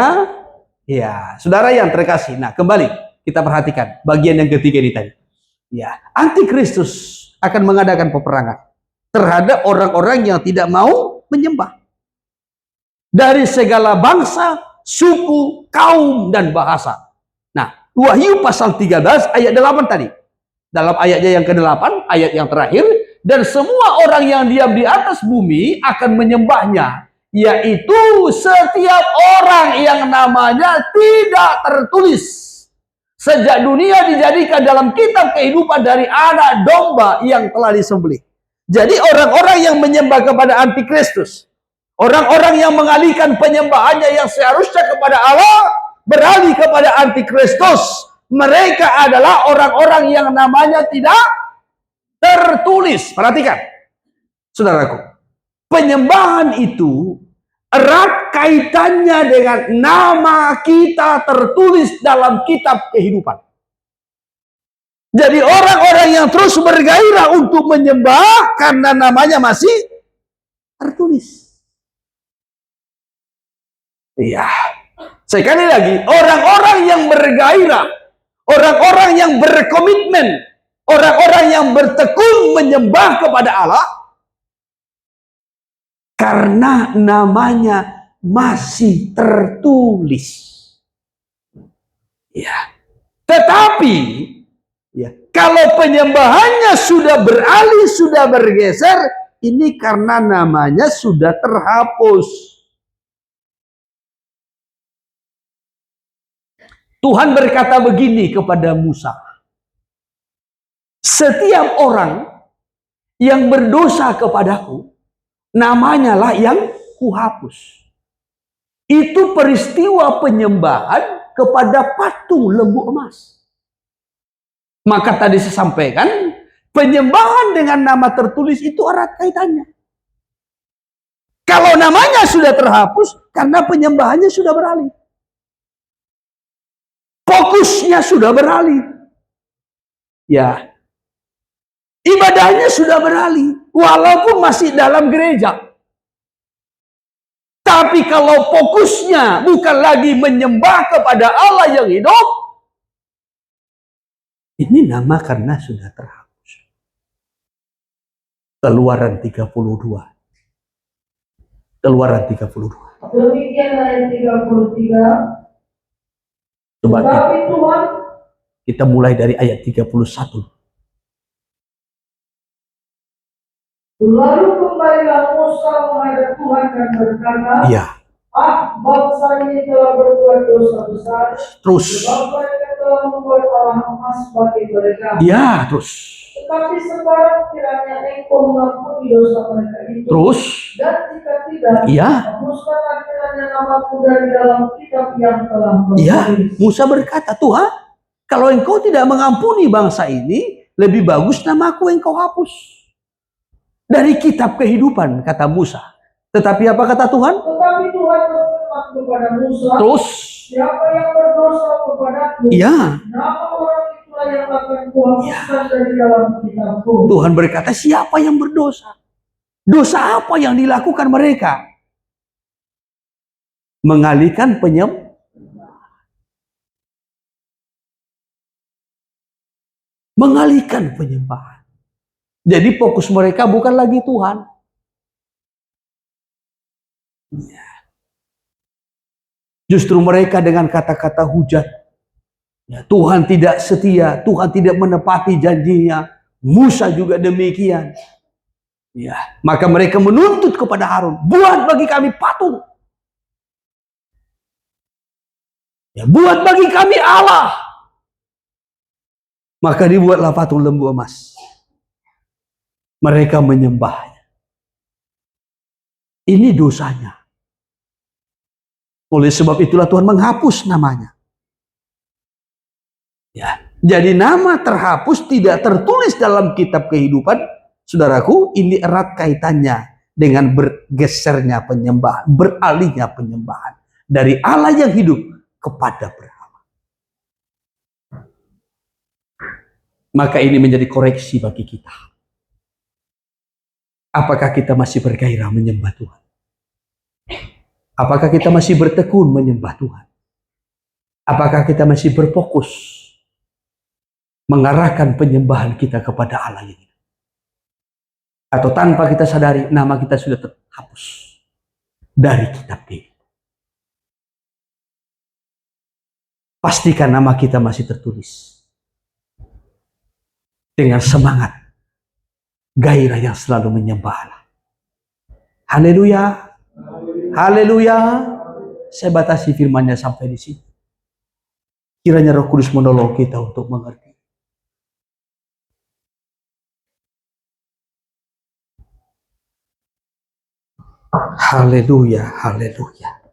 Ya, saudara yang terkasih. Nah, kembali kita perhatikan bagian yang ketiga ini tadi. Ya, antikristus akan mengadakan peperangan terhadap orang-orang yang tidak mau menyembah. Dari segala bangsa, suku, kaum, dan bahasa. Nah, Wahyu pasal 13 ayat 8 tadi. Dalam ayatnya yang ke-8, ayat yang terakhir, dan semua orang yang diam di atas bumi akan menyembahnya, yaitu setiap orang yang namanya tidak tertulis sejak dunia dijadikan dalam kitab kehidupan dari anak domba yang telah disembelih. Jadi orang-orang yang menyembah kepada antikristus, orang-orang yang mengalihkan penyembahannya yang seharusnya kepada Allah, beralih kepada antikristus, mereka adalah orang-orang yang namanya tidak tertulis. Perhatikan, saudaraku, penyembahan itu erat kaitannya dengan nama kita tertulis dalam kitab kehidupan. Jadi orang-orang yang terus bergairah untuk menyembah karena namanya masih tertulis. Iya. Sekali lagi, orang-orang yang bergairah, orang-orang yang berkomitmen, orang-orang yang bertekun menyembah kepada Allah karena namanya masih tertulis. Ya. Tetapi ya, kalau penyembahannya sudah beralih, sudah bergeser, ini karena namanya sudah terhapus. Tuhan berkata begini kepada Musa, setiap orang yang berdosa kepadaku, namanya lah yang kuhapus. Itu peristiwa penyembahan kepada patung lembu emas. Maka tadi saya sampaikan, penyembahan dengan nama tertulis itu erat kaitannya. Kalau namanya sudah terhapus, karena penyembahannya sudah beralih. Fokusnya sudah beralih. Ya. Ibadahnya sudah beralih. Walaupun masih dalam gereja. Tapi kalau fokusnya bukan lagi menyembah kepada Allah yang hidup, ini nama karena sudah terhapus. Keluaran 32. Keluaran 32. Demikian ayat 33. Coba Tetapi Tuhan, kita mulai dari ayat 31. lalu kembalilah Musa menghadap Tuhan dan berkata, Iya. bangsa ini telah berbuat dosa besar. Terus. Sebab mereka telah membuat Allah emas bagi mereka. Iya, terus. Tetapi sekarang kiranya Engkau mengampuni dosa mereka itu. Terus. Dan jika tidak, iya, hapuskanlah kiranya namaku dari dalam kitab yang telah iya, tertulis. Musa berkata, Tuhan, kalau Engkau tidak mengampuni bangsa ini, lebih bagus namaku Engkau hapus dari kitab kehidupan, kata Musa. Tetapi apa kata Tuhan? Tetapi Tuhan berfirman kepada Musa, terus, siapa yang berdosa kepadaku, iya, nama orang itulah yang akan kuhapuskan dari dalam kitabku. Tuhan berkata, siapa yang berdosa? Dosa apa yang dilakukan mereka? Mengalihkan penyembahan. Mengalihkan penyembahan. Jadi fokus mereka bukan lagi Tuhan. Justru mereka dengan kata-kata hujat. Ya, Tuhan tidak setia, Tuhan tidak menepati janjinya. Musa juga demikian. Ya, maka mereka menuntut kepada Harun, buat bagi kami patung. Ya, buat bagi kami Allah. Maka dibuatlah patung lembu emas. Mereka menyembahnya. Ini dosanya. Oleh sebab itulah Tuhan menghapus namanya. Ya, jadi nama terhapus tidak tertulis dalam kitab kehidupan. Saudaraku, ini erat kaitannya dengan bergesernya penyembahan, beralihnya penyembahan dari Allah yang hidup kepada berhala. Maka ini menjadi koreksi bagi kita. Apakah kita masih bergairah menyembah Tuhan? Apakah kita masih bertekun menyembah Tuhan? Apakah kita masih berfokus mengarahkan penyembahan kita kepada Allah ini. Atau tanpa kita sadari, nama kita sudah terhapus dari kitab ini. Pastikan nama kita masih tertulis dengan semangat, gairah yang selalu menyembah Allah. Haleluya, haleluya. Saya batasi firman-Nya sampai di sini. Kiranya Roh Kudus menolong kita untuk mengerti. Haleluya, haleluya.